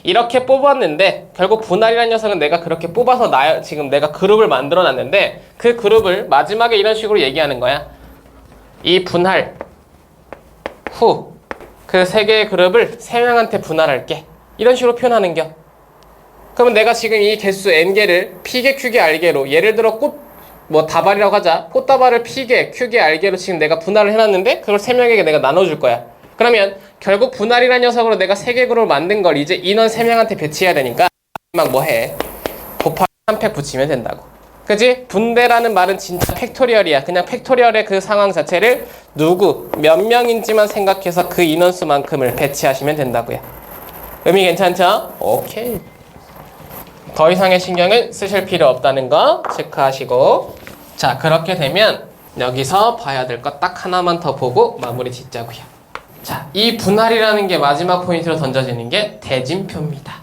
이렇게 뽑았는데 결국 분할이라는 녀석은 내가 그렇게 뽑아서 지금 내가 그룹을 만들어 놨는데 그 그룹을 마지막에 이런 식으로 얘기하는 거야. 이 분할 후 그 3개의 그룹을 3명한테 분할할게. 이런 식으로 표현하는겨. 그러면 내가 지금 이 개수 n개를 p개, q개, r개로 예를 들어 다발이라고 하자. 꽃다발을 p개, q개, r개로 지금 내가 분할을 해놨는데 그걸 3명에게 내가 나눠줄 거야. 그러면 결국 분할이라는 녀석으로 내가 3개 그룹을 만든 걸 이제 인원 3명한테 배치해야 되니까 막 뭐해? 곱하기 3팩 붙이면 된다고. 그지? 분배라는 말은 진짜 팩토리얼이야. 그냥 팩토리얼의 그 상황 자체를 몇 명인지만 생각해서 그 인원수만큼을 배치하시면 된다고요. 의미 괜찮죠? 오케이. 더 이상의 신경을 쓰실 필요 없다는 거 체크하시고. 자, 그렇게 되면 여기서 봐야 될 것 딱 하나만 더 보고 마무리 짓자고요. 자, 이 분할이라는 게 마지막 포인트로 던져지는 게 대진표입니다.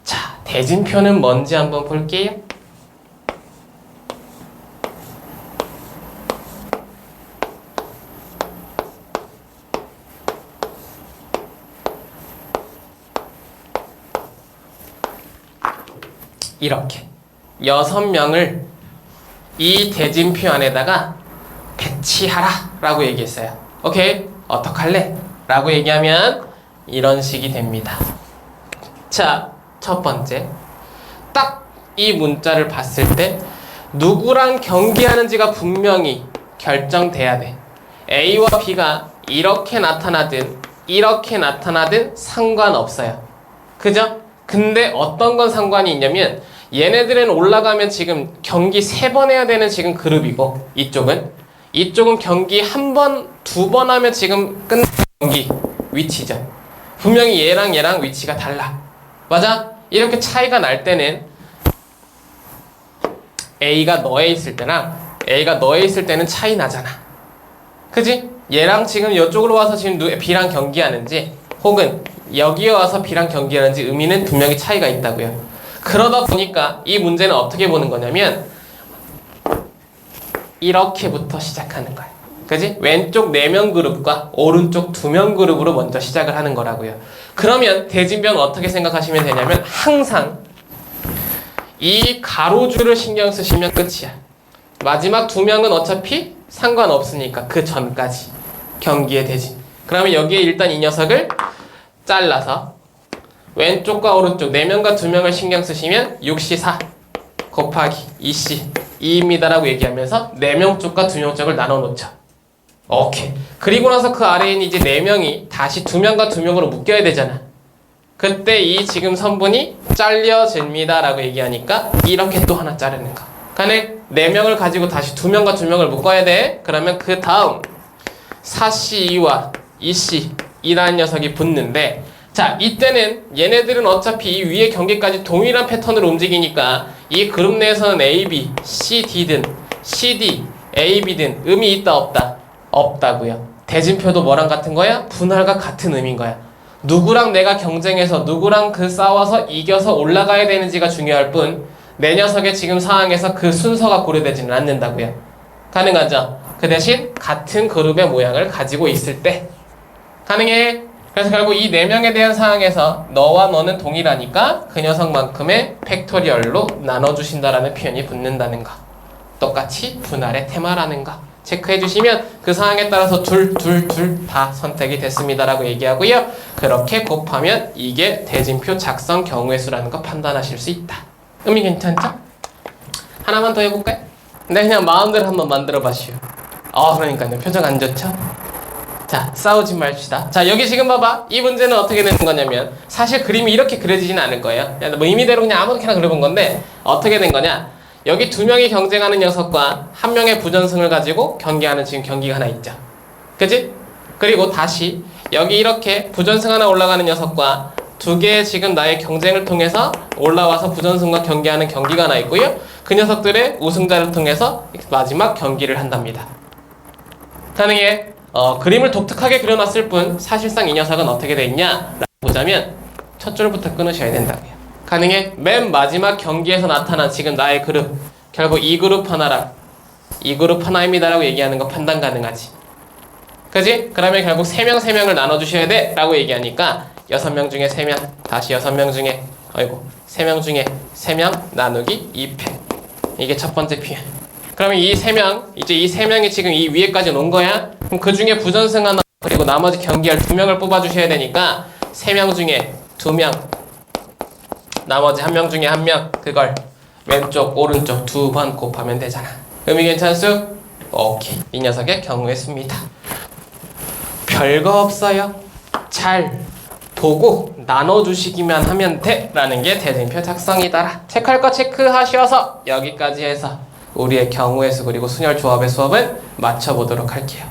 자, 대진표는 뭔지 한번 볼게요. 이렇게 6명을 이 대진표 안에다가 배치하라 라고 얘기했어요. 오케이? 어떡할래? 라고 얘기하면 이런 식이 됩니다. 자, 첫 번째, 딱 이 문자를 봤을 때 누구랑 경기하는지가 분명히 결정돼야 돼. A와 B가 이렇게 나타나든 이렇게 나타나든 상관없어요. 그죠? 근데 어떤 건 상관이 있냐면 얘네들은 올라가면 지금 경기 3번 해야 되는 지금 그룹이고 이쪽은 경기 1번, 2번 하면 지금 끝난 경기 위치죠. 분명히 얘랑 위치가 달라. 맞아? 이렇게 차이가 날 때는 A가 너에 있을 때랑 A가 너에 있을 때는 차이 나잖아. 그지? 얘랑 지금 이쪽으로 와서 지금 B랑 경기하는지 혹은 여기에 와서 B랑 경기하는지 의미는 분명히 차이가 있다고요. 그러다 보니까 이 문제는 어떻게 보는 거냐면 이렇게부터 시작하는 거예요. 그지? 왼쪽 4명 그룹과 오른쪽 2명 그룹으로 먼저 시작을 하는 거라고요. 그러면 대진표는 어떻게 생각하시면 되냐면 항상 이 가로줄을 신경 쓰시면 끝이야. 마지막 2명은 어차피 상관없으니까 그 전까지 경기의 대진. 그러면 여기에 일단 이 녀석을 잘라서 왼쪽과 오른쪽 4명과 2명을 신경 쓰시면 6시 4 곱하기 2시 2입니다 라고 얘기하면서 4명 쪽과 2명 쪽을 나눠 놓죠. 오케이. 그리고 나서 그 아래에 있는 이제 4명이 다시 2명과 2명으로 묶여야 되잖아. 그때 이 지금 선분이 잘려집니다 라고 얘기하니까 이렇게 또 하나 자르는 거. 그러니까 4명을 가지고 다시 2명과 2명을 묶어야 돼. 그러면 그 다음 4C2와 2C 2라는 녀석이 붙는데, 자, 이때는 얘네들은 어차피 이 위의 경계까지 동일한 패턴으로 움직이니까 이 그룹 내에서는 AB, CD든 CD, AB든 의미 있다 없다? 없다고요. 대진표도 뭐랑 같은 거야? 분할과 같은 의미인 거야. 누구랑 내가 경쟁해서 누구랑 그 싸워서 이겨서 올라가야 되는지가 중요할 뿐 내 녀석의 지금 상황에서 그 순서가 고려되지는 않는다고요. 가능하죠? 그 대신 같은 그룹의 모양을 가지고 있을 때 가능해. 그래서 결국 이 4명에 대한 상황에서 너와 너는 동일하니까 그 녀석만큼의 팩토리얼로 나눠주신다라는 표현이 붙는다는 거. 똑같이 분할의 테마라는 거 체크해 주시면 그 상황에 따라서 둘 다 선택이 됐습니다라고 얘기하고요. 그렇게 곱하면 이게 대진표 작성 경우의 수라는 거 판단하실 수 있다. 의미 괜찮죠? 하나만 더 해볼까요? 네, 그냥 마음대로 한번 만들어 봐시오. 그러니까요. 표정 안 좋죠? 자, 싸우지 맙시다. 자, 여기 지금 봐봐. 이 문제는 어떻게 되는 거냐면 사실 그림이 이렇게 그려지지는 않을 거예요. 그냥 뭐 의미대로 그냥 아무렇게나 그려본 건데 어떻게 된 거냐? 여기 2명이 경쟁하는 녀석과 1명의 부전승을 가지고 경기하는 지금 경기가 하나 있죠. 그치? 그리고 다시 여기 이렇게 부전승 하나 올라가는 녀석과 2개의 지금 나의 경쟁을 통해서 올라와서 부전승과 경기하는 경기가 하나 있고요. 그 녀석들의 우승자를 통해서 마지막 경기를 한답니다. 가능해. 그림을 독특하게 그려놨을 뿐 사실상 이 녀석은 어떻게 돼 있냐? 라고 보자면 첫 줄부터 끊으셔야 된다고요. 가능해. 맨 마지막 경기에서 나타난 지금 나의 그룹, 결국 이 그룹 하나랑 이 그룹 하나입니다 라고 얘기하는 거 판단 가능하지. 그지? 그러면 결국 3명을 나눠주셔야 돼 라고 얘기하니까 6명 중에 3명, 다시 6명 중에 3명 중에 3명 나누기 2패. 이게 첫 번째 표현. 그러면 이 3명, 이제 이 3명이 지금 이 위에까지 놓은 거야? 그럼 그 중에 부전승 하나, 그리고 나머지 경기할 2명을 뽑아주셔야 되니까 3명 중에 2명, 나머지 1명 중에 1명, 그걸 왼쪽, 오른쪽 2번 곱하면 되잖아. 의미 괜찮수? 오케이. 이 녀석의 경우의 수입니다. 별거 없어요. 잘 보고 나눠주시기만 하면 돼 라는 게 대진표 작성이더라. 체크할 거 체크하셔서 여기까지 해서 우리의 경우의 수 그리고 순열 조합의 수업은 마쳐보도록 할게요.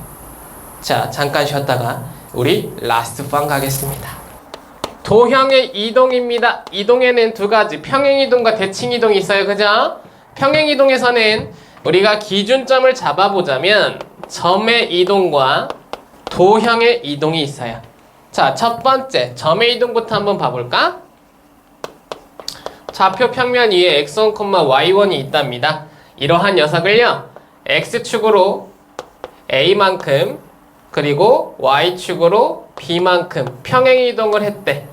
자, 잠깐 쉬었다가 우리 라스트 판 가겠습니다. 도형의 이동입니다. 이동에는 2가지 평행이동과 대칭이동이 있어요. 그죠? 평행이동에서는 우리가 기준점을 잡아보자면 점의 이동과 도형의 이동이 있어요. 자, 첫 번째 점의 이동부터 한번 봐볼까? 좌표 평면 위에 x1, y1이 있답니다. 이러한 녀석을요, x축으로 a만큼 그리고 y축으로 b만큼 평행이동을 했대.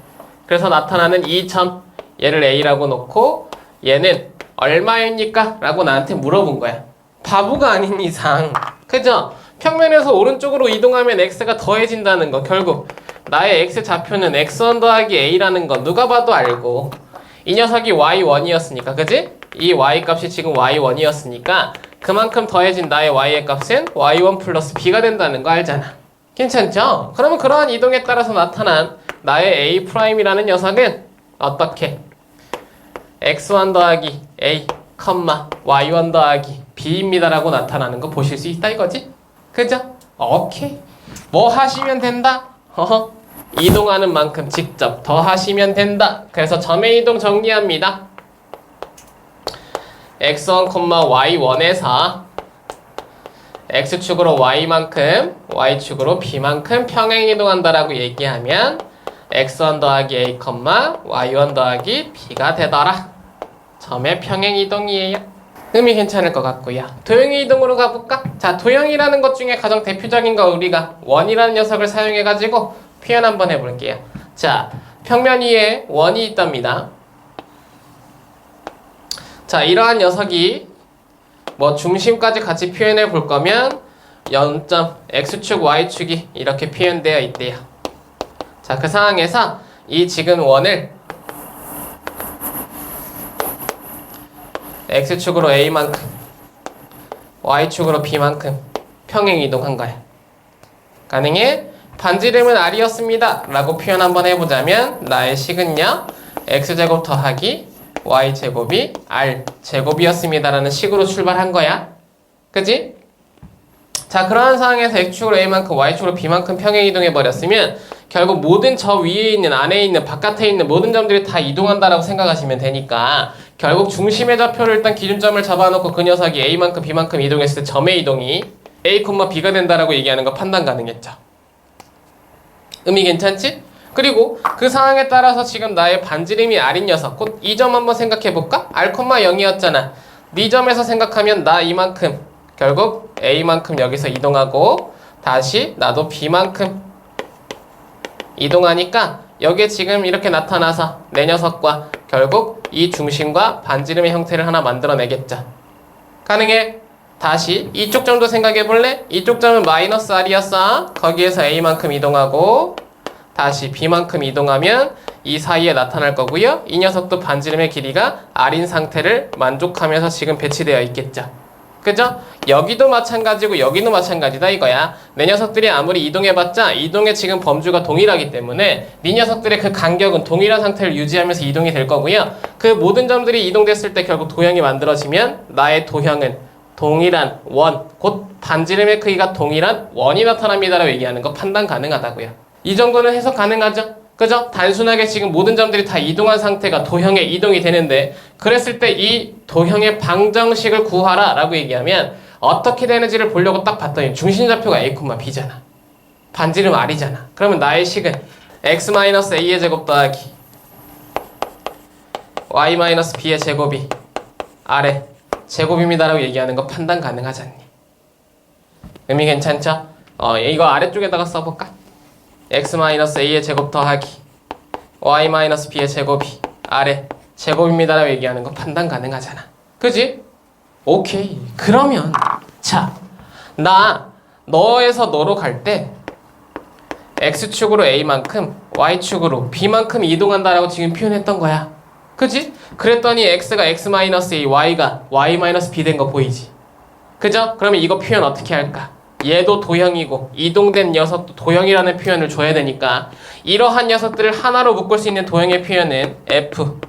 그래서 나타나는 이 점, 얘를 a라고 놓고 얘는 얼마입니까? 라고 나한테 물어본 거야. 바보가 아닌 이상, 그죠? 평면에서 오른쪽으로 이동하면 x가 더해진다는 거, 결국 나의 x 좌표는 x1 더하기 a라는 거 누가 봐도 알고, 이 녀석이 y1이었으니까, 그지? 이 y 값이 지금 y1이었으니까 그만큼 더해진 나의 y의 값은 y1 플러스 b가 된다는 거 알잖아. 괜찮죠? 그러면 그러한 이동에 따라서 나타난 나의 a 프라임이라는 녀석은 어떻게? x1 더하기 a, y1 더하기 b입니다 라고 나타나는 거 보실 수 있다 이거지? 그죠? 오케이. 뭐 하시면 된다? 이동하는 만큼 직접 더 하시면 된다. 그래서 점의 이동 정리합니다. x1, y1에서 x축으로 y만큼, y축으로 b만큼 평행이동한다라고 얘기하면 x1 더하기 a, y1 더하기 b가 되더라. 점의 평행이동이에요. 의미 괜찮을 것 같고요. 도형의 이동으로 가볼까? 자, 도형이라는 것 중에 가장 대표적인 거 우리가 원이라는 녀석을 사용해가지고 표현 한번 해볼게요. 자, 평면 위에 원이 있답니다. 자, 이러한 녀석이 뭐 중심까지 같이 표현해 볼 거면 0점 x축 y축이 이렇게 표현되어 있대요. 자, 그 상황에서 이 지금 원을 x축으로 a만큼 y축으로 b만큼 평행 이동한 거야. 가능해? 반지름은 r이었습니다 라고 표현 한번 해보자면 나의 식은요 x제곱 더하기 y제곱이 r제곱이었습니다 라는 식으로 출발한 거야. 그지? 자, 그러한 상황에서 x축으로 a만큼 y축으로 b만큼 평행 이동해버렸으면 결국 모든 저 위에 있는, 안에 있는, 바깥에 있는 모든 점들이 다 이동한다라고 생각하시면 되니까 결국 중심의 좌표를 일단 기준점을 잡아놓고 그 녀석이 a만큼 b만큼 이동했을 때 점의 이동이 a, b가 된다라고 얘기하는 거 판단 가능했죠. 의미 괜찮지? 그리고 그 상황에 따라서 지금 나의 반지름이 r인 녀석, 곧 이 점 한번 생각해볼까? r, 0이었잖아. 네 점에서 생각하면 나 이만큼, 결국 a만큼 여기서 이동하고 다시 나도 b만큼 이동하니까 여기에 지금 이렇게 나타나서 내 녀석과 결국 이 중심과 반지름의 형태를 하나 만들어내겠죠. 가능해? 다시 이쪽 점도 생각해볼래? 이쪽 점은 마이너스 r이었어. 거기에서 a만큼 이동하고 다시 b만큼 이동하면 이 사이에 나타날 거고요. 이 녀석도 반지름의 길이가 r인 상태를 만족하면서 지금 배치되어 있겠죠. 그죠? 여기도 마찬가지고 여기도 마찬가지다 이거야. 내 녀석들이 아무리 이동해봤자 이동의 지금 범주가 동일하기 때문에 네 녀석들의 그 간격은 동일한 상태를 유지하면서 이동이 될 거고요. 그 모든 점들이 이동됐을 때 결국 도형이 만들어지면 나의 도형은 동일한 원, 곧 반지름의 크기가 동일한 원이 나타납니다라고 얘기하는 거 판단 가능하다고요. 이 정도는 해석 가능하죠? 그죠? 단순하게 지금 모든 점들이 다 이동한 상태가 도형에 이동이 되는데 그랬을 때 이 도형의 방정식을 구하라 라고 얘기하면 어떻게 되는지를 보려고 딱 봤더니 중심좌표가 a, b잖아. 반지름 r이잖아. 그러면 나의 식은 x-a의 제곱 더하기 y-b의 제곱이 r의 제곱입니다 라고 얘기하는 거 판단 가능하잖니. 의미 괜찮죠? 이거 아래쪽에다가 써볼까? x-a의 제곱 더하기 y-b의 제곱이 r의 제곱입니다 라고 얘기하는 거 판단 가능하잖아. 그지? 오케이. 그러면 자, 나 너에서 너로 갈 때 x축으로 a만큼 y축으로 b만큼 이동한다라고 지금 표현했던 거야. 그지? 그랬더니 x가 x-a, y가 y-b 된 거 보이지? 그죠? 그러면 이거 표현 어떻게 할까? 얘도 도형이고 이동된 녀석도 도형이라는 표현을 줘야 되니까 이러한 녀석들을 하나로 묶을 수 있는 도형의 표현은 f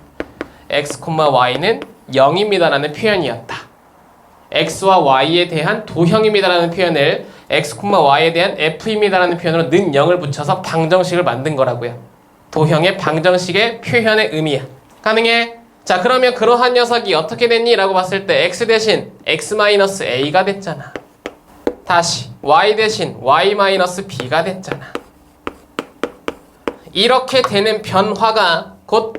x, y는 0입니다 라는 표현이었다. x와 y에 대한 도형입니다 라는 표현을 x, y에 대한 f입니다 라는 표현으로 는 0을 붙여서 방정식을 만든 거라고요. 도형의 방정식의 표현의 의미야. 가능해? 자, 그러면 그러한 녀석이 어떻게 됐니? 라고 봤을 때 x 대신 x-a가 됐잖아. 다시 y 대신 y-b가 됐잖아. 이렇게 되는 변화가 곧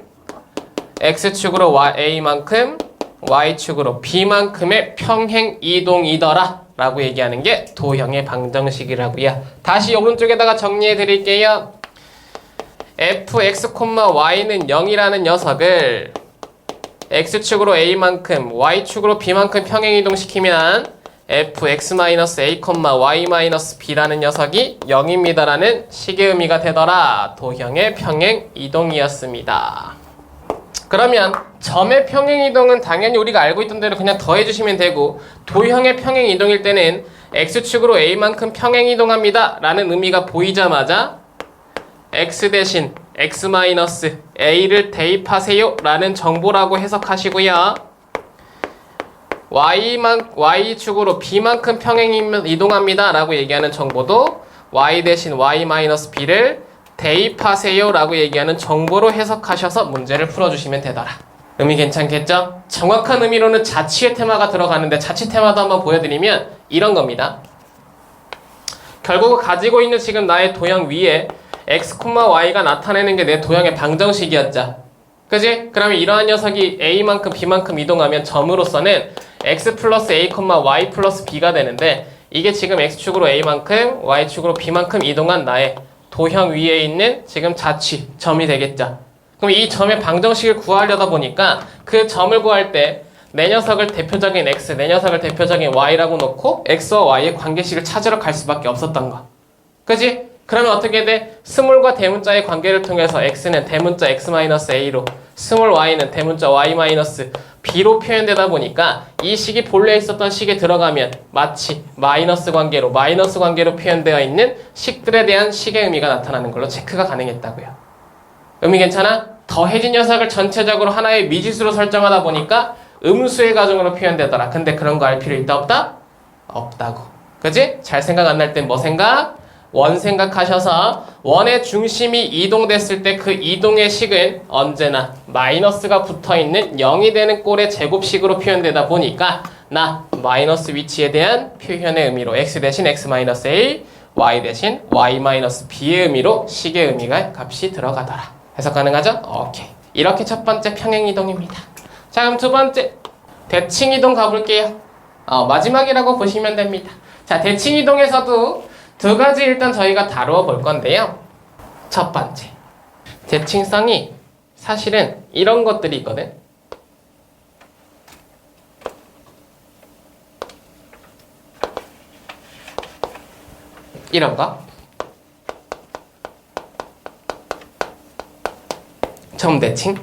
x축으로 a만큼 y축으로 b만큼의 평행 이동이더라 라고 얘기하는 게 도형의 방정식이라고요. 다시 오른쪽에다가 정리해 드릴게요. fx, y는 0이라는 녀석을 x축으로 a만큼 y축으로 b만큼 평행 이동시키면 fx-a, y-b라는 녀석이 0입니다 라는 식의 의미가 되더라. 도형의 평행 이동이었습니다. 그러면 점의 평행 이동은 당연히 우리가 알고 있던 대로 그냥 더해주시면 되고 도형의 평행 이동일 때는 x축으로 a만큼 평행 이동합니다 라는 의미가 보이자마자 x 대신 x-a를 대입하세요 라는 정보라고 해석하시고요. y축으로 b만큼 평행 이동합니다 라고 얘기하는 정보도 y 대신 y-b를 대입하세요 라고 얘기하는 정보로 해석하셔서 문제를 풀어주시면 되더라. 의미 괜찮겠죠? 정확한 의미로는 자취의 테마가 들어가는데 자취 테마도 한번 보여드리면 이런 겁니다. 결국 가지고 있는 지금 나의 도형 위에 x, y가 나타내는 게 내 도형의 방정식이었죠. 그지? 그러면 이러한 녀석이 a만큼 b만큼 이동하면 점으로서는 x 플러스 a, y 플러스 b가 되는데 이게 지금 x축으로 a만큼 y축으로 b만큼 이동한 나의 도형 위에 있는 지금 자취, 점이 되겠죠. 그럼 이 점의 방정식을 구하려다 보니까 그 점을 구할 때 내 녀석을 대표적인 x, 내 녀석을 대표적인 y라고 놓고 x와 y의 관계식을 찾으러 갈 수밖에 없었던 거. 그지? 그러면 어떻게 돼? 스몰과 대문자의 관계를 통해서 x는 대문자 x-a로 스몰 y는 대문자 y-b로 B로 표현되다 보니까 이 식이 본래 있었던 식에 들어가면 마치 마이너스 관계로 표현되어 있는 식들에 대한 식의 의미가 나타나는 걸로 체크가 가능했다고요. 의미 괜찮아? 더해진 녀석을 전체적으로 하나의 미지수로 설정하다 보니까 음수의 가정으로 표현되더라. 근데 그런 거 알 필요 있다 없다? 없다고. 그지? 잘 생각 안 날 땐 뭐 생각? 원 생각하셔서 원의 중심이 이동됐을 때 그 이동의 식은 언제나 마이너스가 붙어있는 0이 되는 꼴의 제곱식으로 표현되다 보니까 나 마이너스 위치에 대한 표현의 의미로 x 대신 x-a, y 대신 y-b의 의미로 식의 의미가 값이 들어가더라. 해석 가능하죠? 오케이. 이렇게 첫 번째 평행이동입니다. 자, 그럼 두 번째 대칭이동 가볼게요. 마지막이라고 보시면 됩니다. 자, 대칭이동에서도 두 가지 일단 저희가 다루어 볼 건데요. 첫 번째, 대칭성이 사실은 이런 것들이 있거든. 이런 거. 점대칭.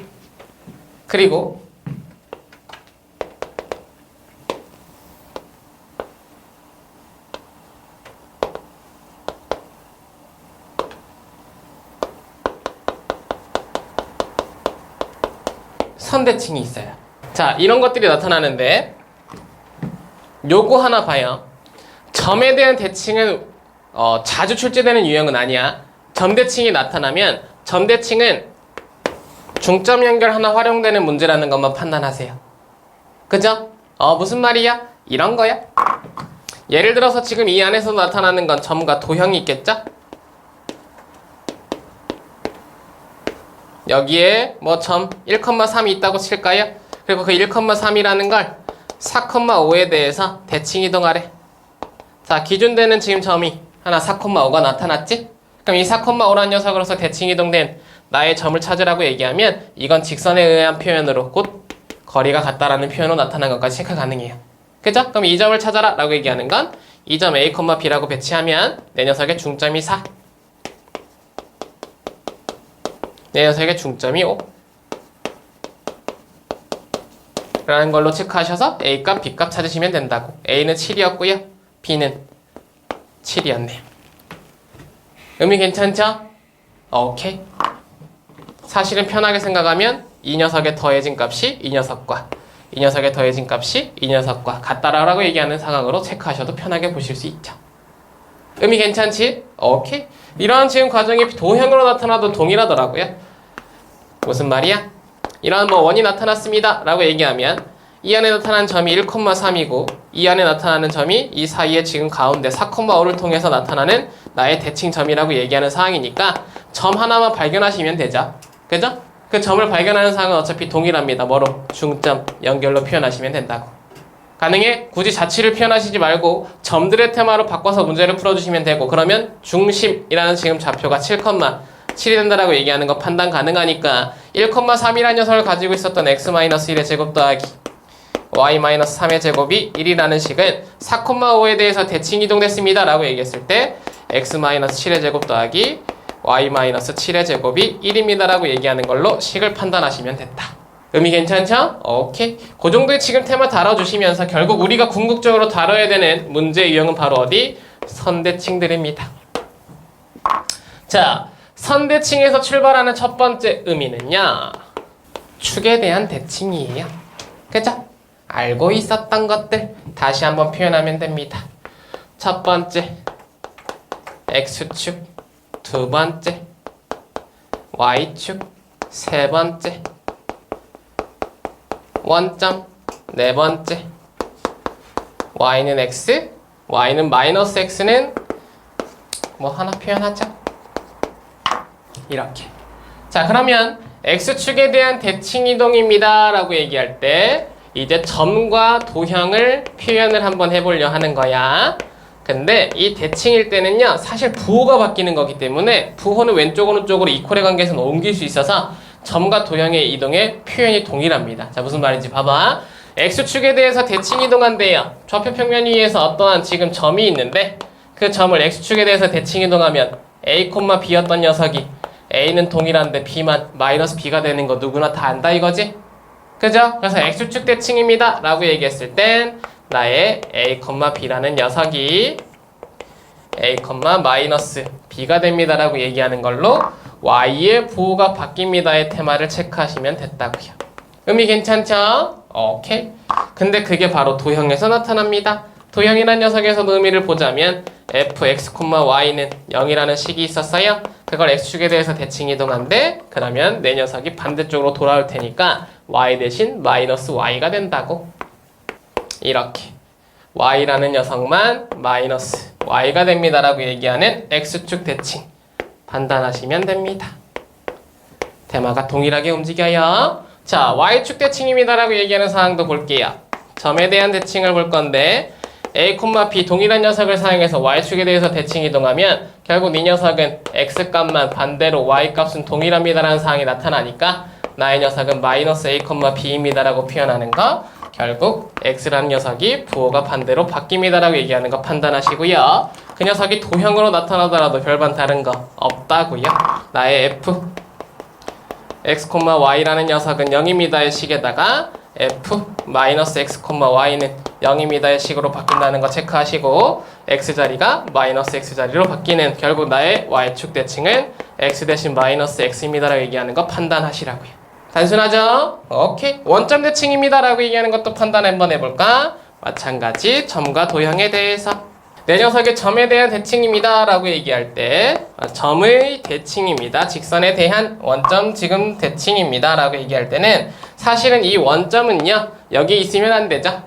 그리고 선대칭이 있어요. 자, 이런 것들이 나타나는데 요거 하나 봐요. 점에 대한 대칭은 자주 출제되는 유형은 아니야. 점대칭이 나타나면 점대칭은 중점 연결 하나 활용되는 문제라는 것만 판단하세요. 그죠? 무슨 말이야? 이런 거야. 예를 들어서 지금 이 안에서 나타나는 건 점과 도형이 있겠죠? 여기에 뭐 점 1,3이 있다고 칠까요? 그리고 그 1,3이라는 걸 4,5에 대해서 대칭 이동하래. 자, 기준되는 지금 점이 하나 4,5가 나타났지? 그럼 이 4,5라는 녀석으로서 대칭 이동된 나의 점을 찾으라고 얘기하면 이건 직선에 의한 표현으로 곧 거리가 같다라는 표현으로 나타난 것까지 체크 가능해요. 그죠? 그럼 이 점을 찾아라 라고 얘기하는 건 이 점 A, B라고 배치하면 내 녀석의 중점이 4, 내 녀석의 중점이 5 라는 걸로 체크하셔서 A값, B값 찾으시면 된다고. A는 7이었고요. B는 7이었네요. 의미 괜찮죠? 오케이. 사실은 편하게 생각하면 이 녀석의 더해진 값이 이 녀석과 이 녀석의 더해진 값이 이 녀석과 같다라고 얘기하는 상황으로 체크하셔도 편하게 보실 수 있죠. 의미 괜찮지? 오케이. 이러한 지금 과정이 도형으로 나타나도 동일하더라고요. 무슨 말이야? 이러한 뭐 원이 나타났습니다 라고 얘기하면 이 안에 나타난 점이 1,3이고 이 안에 나타나는 점이 이 사이에 지금 가운데 4,5를 통해서 나타나는 나의 대칭점이라고 얘기하는 상황이니까 점 하나만 발견하시면 되죠. 그죠? 그 점을 발견하는 상황은 어차피 동일합니다. 뭐로? 중점, 연결로 표현하시면 된다고. 가능해? 굳이 자취를 표현하시지 말고 점들의 테마로 바꿔서 문제를 풀어주시면 되고, 그러면 중심이라는 지금 좌표가 7,7이 된다라고 얘기하는 거 판단 가능하니까 1,3이라는 녀석을 가지고 있었던 x-1의 제곱 더하기 y-3의 제곱이 1이라는 식은 4,5에 대해서 대칭 이동됐습니다 라고 얘기했을 때 x-7의 제곱 더하기 y-7의 제곱이 1입니다 라고 얘기하는 걸로 식을 판단하시면 됐다. 의미 괜찮죠? 오케이. 그 정도의 지금 테마 다뤄주시면서 결국 우리가 궁극적으로 다뤄야 되는 문제 유형은 바로 어디? 선대칭들입니다. 자, 선대칭에서 출발하는 첫 번째 의미는요, 축에 대한 대칭이에요. 그죠? 알고 있었던 것들 다시 한번 표현하면 됩니다. 첫 번째 X축, 두 번째 Y축, 세 번째 원점, 네 번째 Y는 X, Y는 마이너스 X는 뭐 하나 표현하자. 이렇게. 자, 그러면 X축에 대한 대칭 이동입니다 라고 얘기할 때 이제 점과 도형을 표현을 한번 해보려 하는 거야. 근데 이 대칭일 때는요, 사실 부호가 바뀌는 거기 때문에 부호는 왼쪽 오른쪽으로 이퀄의 관계에서 옮길 수 있어서 점과 도형의 이동의 표현이 동일합니다. 자, 무슨 말인지 봐봐. X축에 대해서 대칭 이동한대요. 좌표 평면 위에서 어떠한 지금 점이 있는데 그 점을 X축에 대해서 대칭 이동하면 A, B였던 녀석이 A는 동일한데 B만 마이너스 B가 되는 거 누구나 다 안다 이거지? 그죠? 그래서 x축 대칭입니다 라고 얘기했을 땐 나의 a, b라는 녀석이 a, 마이너스 b가 됩니다 라고 얘기하는 걸로 y의 부호가 바뀝니다의 테마를 체크하시면 됐다고요. 의미 괜찮죠? 오케이. 근데 그게 바로 도형에서 나타납니다. 도형이란 녀석에서도 의미를 보자면 fx, y는 0이라는 식이 있었어요. 그걸 x축에 대해서 대칭 이동한대. 그러면 내 녀석이 반대쪽으로 돌아올 테니까 y 대신 마이너스 y가 된다고. 이렇게 y라는 녀석만 마이너스 y가 됩니다라고 얘기하는 x축 대칭 판단하시면 됩니다. 테마가 동일하게 움직여요. 자, y축 대칭입니다라고 얘기하는 사항도 볼게요. 점에 대한 대칭을 볼 건데 a, b 동일한 녀석을 사용해서 y축에 대해서 대칭 이동하면 결국 이 녀석은 x값만 반대로 y값은 동일합니다라는 사항이 나타나니까 나의 녀석은 마이너스 a, b입니다라고 표현하는 거 결국 x라는 녀석이 부호가 반대로 바뀝니다라고 얘기하는 거 판단하시고요. 그 녀석이 도형으로 나타나더라도 별반 다른 거 없다고요. 나의 f x, y라는 녀석은 0입니다의 식에다가 f 마이너스 x, y는 0입니다의 식으로 바뀐다는 거 체크하시고 x자리가 마이너스 x자리로 바뀌는 결국 나의 y축 대칭은 x 대신 마이너스 x입니다라고 얘기하는 거 판단하시라고요. 단순하죠? 오케이. 원점 대칭입니다 라고 얘기하는 것도 판단 한번 해볼까? 마찬가지 점과 도형에 대해서 내 녀석의 점에 대한 대칭입니다 라고 얘기할 때 점의 대칭입니다. 직선에 대한 원점 지금 대칭입니다 라고 얘기할 때는 사실은 이 원점은요 여기 있으면 안 되죠.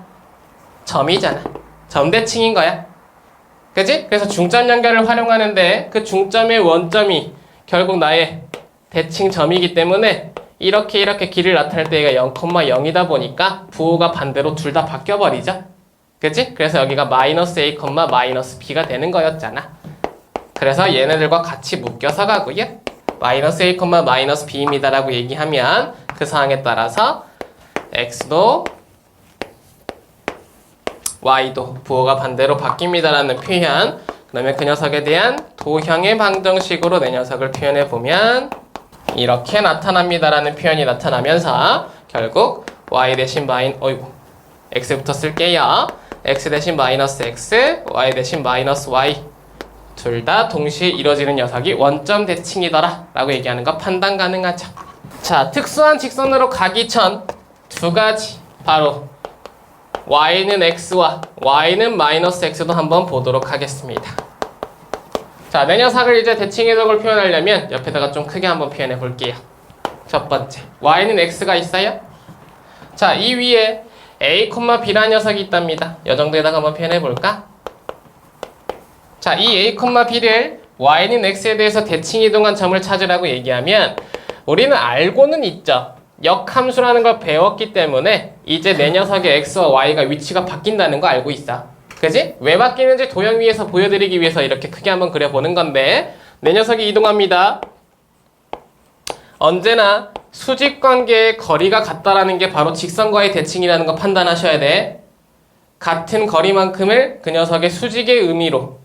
점이잖아. 점 대칭인 거야. 그치? 그래서 중점 연결을 활용하는데 그 중점의 원점이 결국 나의 대칭 점이기 때문에 이렇게 길을 나타낼 때 얘가 0,0이다 보니까 부호가 반대로 둘 다 바뀌어버리죠. 그치? 그래서 여기가 마이너스 a, 마이너스 b가 되는 거였잖아. 그래서 얘네들과 같이 묶여서 가고요. 마이너스 a, 마이너스 b입니다 라고 얘기하면 그 상황에 따라서 x도 y도 부호가 반대로 바뀝니다 라는 표현. 그러면 그 녀석에 대한 도형의 방정식으로 내 녀석을 표현해보면 이렇게 나타납니다 라는 표현이 나타나면서 결국 y 대신 x부터 쓸게요. x 대신 마이너스 x, y 대신 마이너스 y 둘 다 동시에 이루어지는 녀석이 원점 대칭이더라 라고 얘기하는 거 판단 가능하죠. 자, 특수한 직선으로 가기 전 두 가지 바로 y는 x와 y는 마이너스 x도 한번 보도록 하겠습니다. 자, 내 녀석을 이제 대칭 이동을 표현하려면 옆에다가 좀 크게 한번 표현해 볼게요. 첫 번째, y는 x가 있어요. 자, 이 위에 a, b라는 녀석이 있답니다. 이 정도에다가 한번 표현해 볼까? 자, 이 a, b를 y는 x에 대해서 대칭 이동한 점을 찾으라고 얘기하면 우리는 알고는 있죠. 역함수라는 걸 배웠기 때문에 이제 내 녀석의 x와 y가 위치가 바뀐다는 거 알고 있어. 그지? 왜 바뀌는지 도형 위에서 보여드리기 위해서 이렇게 크게 한번 그려보는 건데 내 녀석이 이동합니다. 언제나 수직관계의 거리가 같다라는 게 바로 직선과의 대칭이라는 거 판단하셔야 돼. 같은 거리만큼을 그 녀석의 수직의 의미로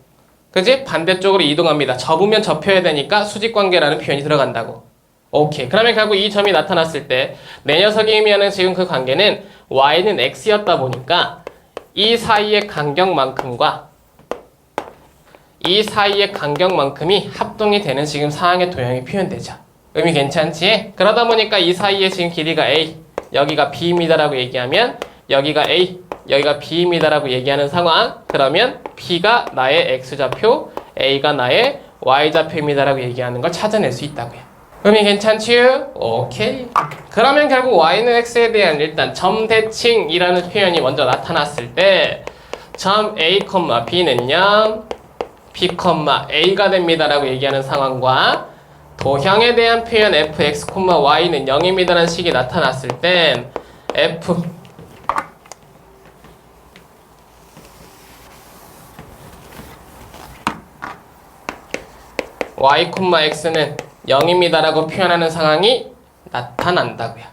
그지? 반대쪽으로 이동합니다. 접으면 접혀야 되니까 수직관계라는 표현이 들어간다고. 오케이. 그러면 결국 이 점이 나타났을 때 내 녀석이 의미하는 지금 그 관계는 y는 x였다 보니까 이 사이의 간격만큼과 이 사이의 간격만큼이 합동이 되는 지금 상황의 도형이 표현되죠. 의미 괜찮지? 그러다 보니까 이 사이에 지금 길이가 a, 여기가 b입니다 라고 얘기하면 여기가 a, 여기가 b입니다 라고 얘기하는 상황. 그러면 b가 나의 x좌표, a가 나의 y좌표입니다 라고 얘기하는 걸 찾아낼 수 있다고요. 의미 괜찮지요? 오케이. 그러면 결국 y는 x에 대한 일단 점 대칭이라는 표현이 먼저 나타났을 때 점 a, b는요 b, a가 됩니다 라고 얘기하는 상황과 도형에 대한 표현 fx, y는 0입니다 라는 식이 나타났을 땐 f y, x는 0입니다 라고 표현하는 상황이 나타난다고요.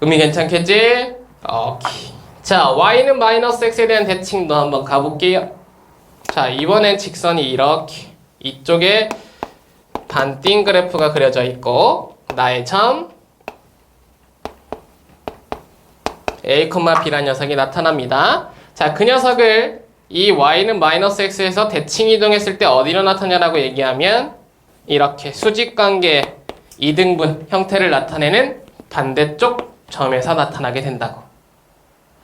의미 괜찮겠지? 오케이. 자, y는 마이너스 x에 대한 대칭도 한번 가볼게요. 자, 이번엔 직선이 이렇게 이쪽에 반띵 그래프가 그려져 있고 나의 점 a, b라는 녀석이 나타납니다. 자, 그 녀석을 이 y는 마이너스 x에서 대칭 이동했을 때 어디로 나타나냐라고 얘기하면 이렇게 수직관계 이등분 형태를 나타내는 반대쪽 점에서 나타나게 된다고.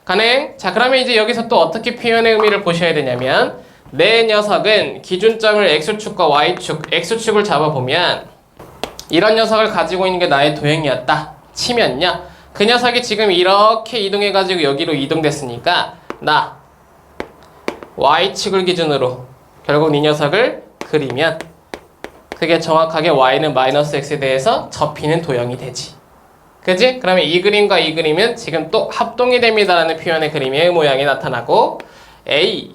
가능? 자, 그러면 이제 여기서 또 어떻게 표현의 의미를 보셔야 되냐면 내 녀석은 기준점을 x축과 y축, x축을 잡아보면 이런 녀석을 가지고 있는 게 나의 도형이었다 치면요, 그 녀석이 지금 이렇게 이동해가지고 여기로 이동됐으니까 나 y축을 기준으로 결국 이 녀석을 그리면 그게 정확하게 y는 마이너스 x에 대해서 접히는 도형이 되지. 그지? 그러면 이 그림과 이 그림은 지금 또 합동이 됩니다라는 표현의 그림의 모양이 나타나고, a,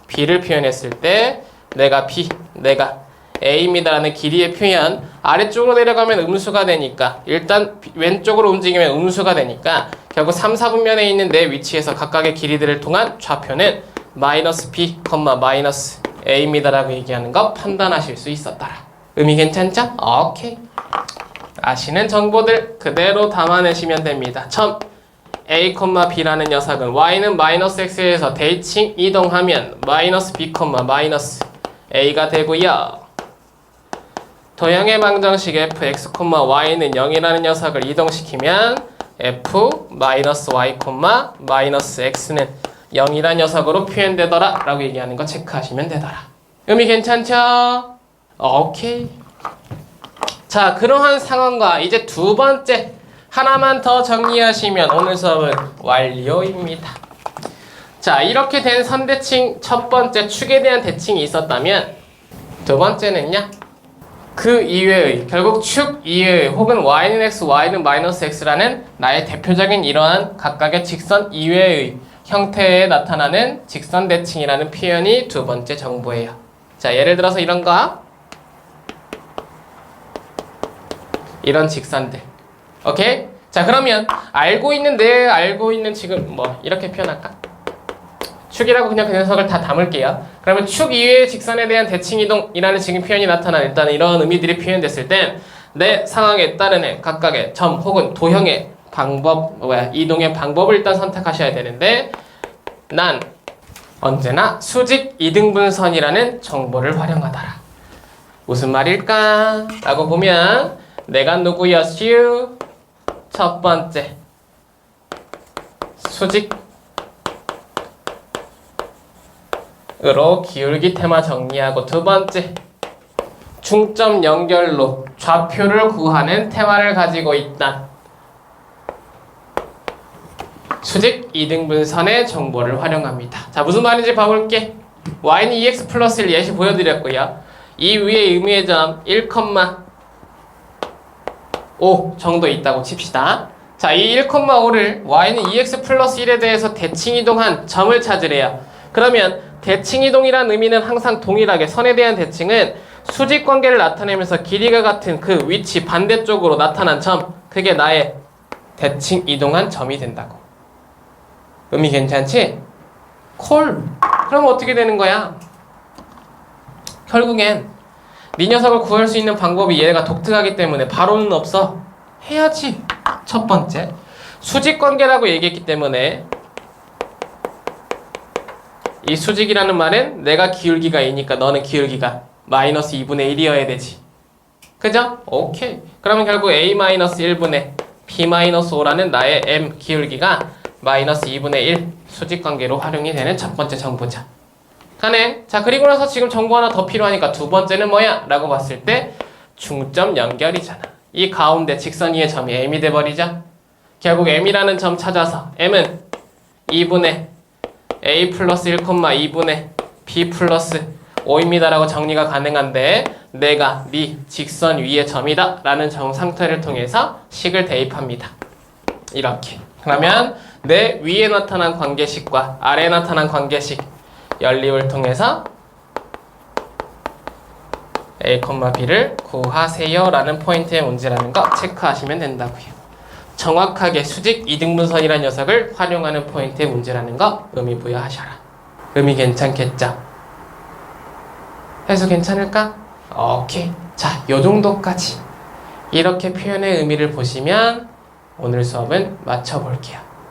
b를 표현했을 때 내가 b, 내가 a입니다라는 길이의 표현, 아래쪽으로 내려가면 음수가 되니까 일단 왼쪽으로 움직이면 음수가 되니까 결국 3, 4분면에 있는 내 위치에서 각각의 길이들을 통한 좌표는 마이너스 b, 마이너스 a입니다라고 얘기하는 거 판단하실 수 있었더라. 의미 괜찮죠? 오케이. 아시는 정보들 그대로 담아내시면 됩니다. 점 a, b라는 녀석은 y는 마이너스 x에서 대칭 이동하면 마이너스 b, 마이너스 a가 되고요. 도형의 방정식 fx, y는 0이라는 녀석을 이동시키면 f, 마이너스 y, 마이너스 x는 0이라는 녀석으로 표현되더라 라고 얘기하는 거 체크하시면 되더라. 의미 괜찮죠? 오케이. 자, 그러한 상황과 이제 두 번째 하나만 더 정리하시면 오늘 수업은 완료입니다. 자, 이렇게 된 선대칭 첫 번째 축에 대한 대칭이 있었다면 두 번째는요, 그 이외의 결국 축 이외의 혹은 y는 x, y는 마이너스 x라는 나의 대표적인 이러한 각각의 직선 이외의 형태에 나타나는 직선 대칭이라는 표현이 두 번째 정보예요. 자, 예를 들어서 이런 거, 이런 직선들. 오케이? 자, 그러면 알고 있는 지금 뭐 이렇게 표현할까? 축이라고 그냥 그 녀석을 다 담을게요. 그러면 축 이외의 직선에 대한 대칭 이동이라는 지금 표현이 나타나는 일단 이런 의미들이 표현됐을 땐 내 상황에 따르는 각각의 점 혹은 도형의 방법, 이동의 방법을 일단 선택하셔야 되는데, 난 언제나 수직 이등분선이라는 정보를 활용하더라. 무슨 말일까? 라고 보면 내가 누구였슈? 첫 번째 수직으로 기울기 테마 정리하고, 두 번째 중점 연결로 좌표를 구하는 테마를 가지고 있다. 수직 이등분선의 정보를 활용합니다. 자, 무슨 말인지 봐볼게. y는 2x 플러스 1 예시 보여드렸고요. 이 위에 의미의 점 1,5 정도 있다고 칩시다. 자, 이 1,5를 y는 2x 플러스 1에 대해서 대칭 이동한 점을 찾으래요. 그러면 대칭 이동이란 의미는 항상 동일하게 선에 대한 대칭은 수직 관계를 나타내면서 길이가 같은 그 위치 반대쪽으로 나타난 점, 그게 나의 대칭 이동한 점이 된다고. 의미 괜찮지? 콜. 그럼 어떻게 되는 거야? 결국엔 네 녀석을 구할 수 있는 방법이 얘가 독특하기 때문에 바로는 없어. 해야지. 첫 번째 수직관계라고 얘기했기 때문에 이 수직이라는 말은 내가 기울기가 2니까 너는 기울기가 마이너스 2분의 1이어야 되지. 그죠? 오케이. 그러면 결국 a-1분의 b-5라는 나의 m 기울기가 마이너스 2분의 1 수직관계로 활용이 되는 첫 번째 정보죠. 가능? 자, 그리고 나서 지금 정보 하나 더 필요하니까 두 번째는 뭐야? 라고 봤을 때 중점 연결이잖아. 이 가운데 직선 위의 점이 m이 돼버리죠? 결국 m이라는 점 찾아서 m은 2분의 a 플러스 1,2분의 b 플러스 5입니다 라고 정리가 가능한데, 내가 네 직선 위의 점이다 라는 정상태를 통해서 식을 대입합니다. 이렇게. 그러면 내 위에 나타난 관계식과 아래에 나타난 관계식 연립을 통해서 a, b를 구하세요 라는 포인트의 문제라는 거 체크하시면 된다고요. 정확하게 수직 이등분선이라는 녀석을 활용하는 포인트의 문제라는 거 의미 부여하셔라. 의미 괜찮겠죠? 해서 괜찮을까? 오케이. 자, 요 정도까지 이렇게 표현의 의미를 보시면 오늘 수업은 마쳐볼게요.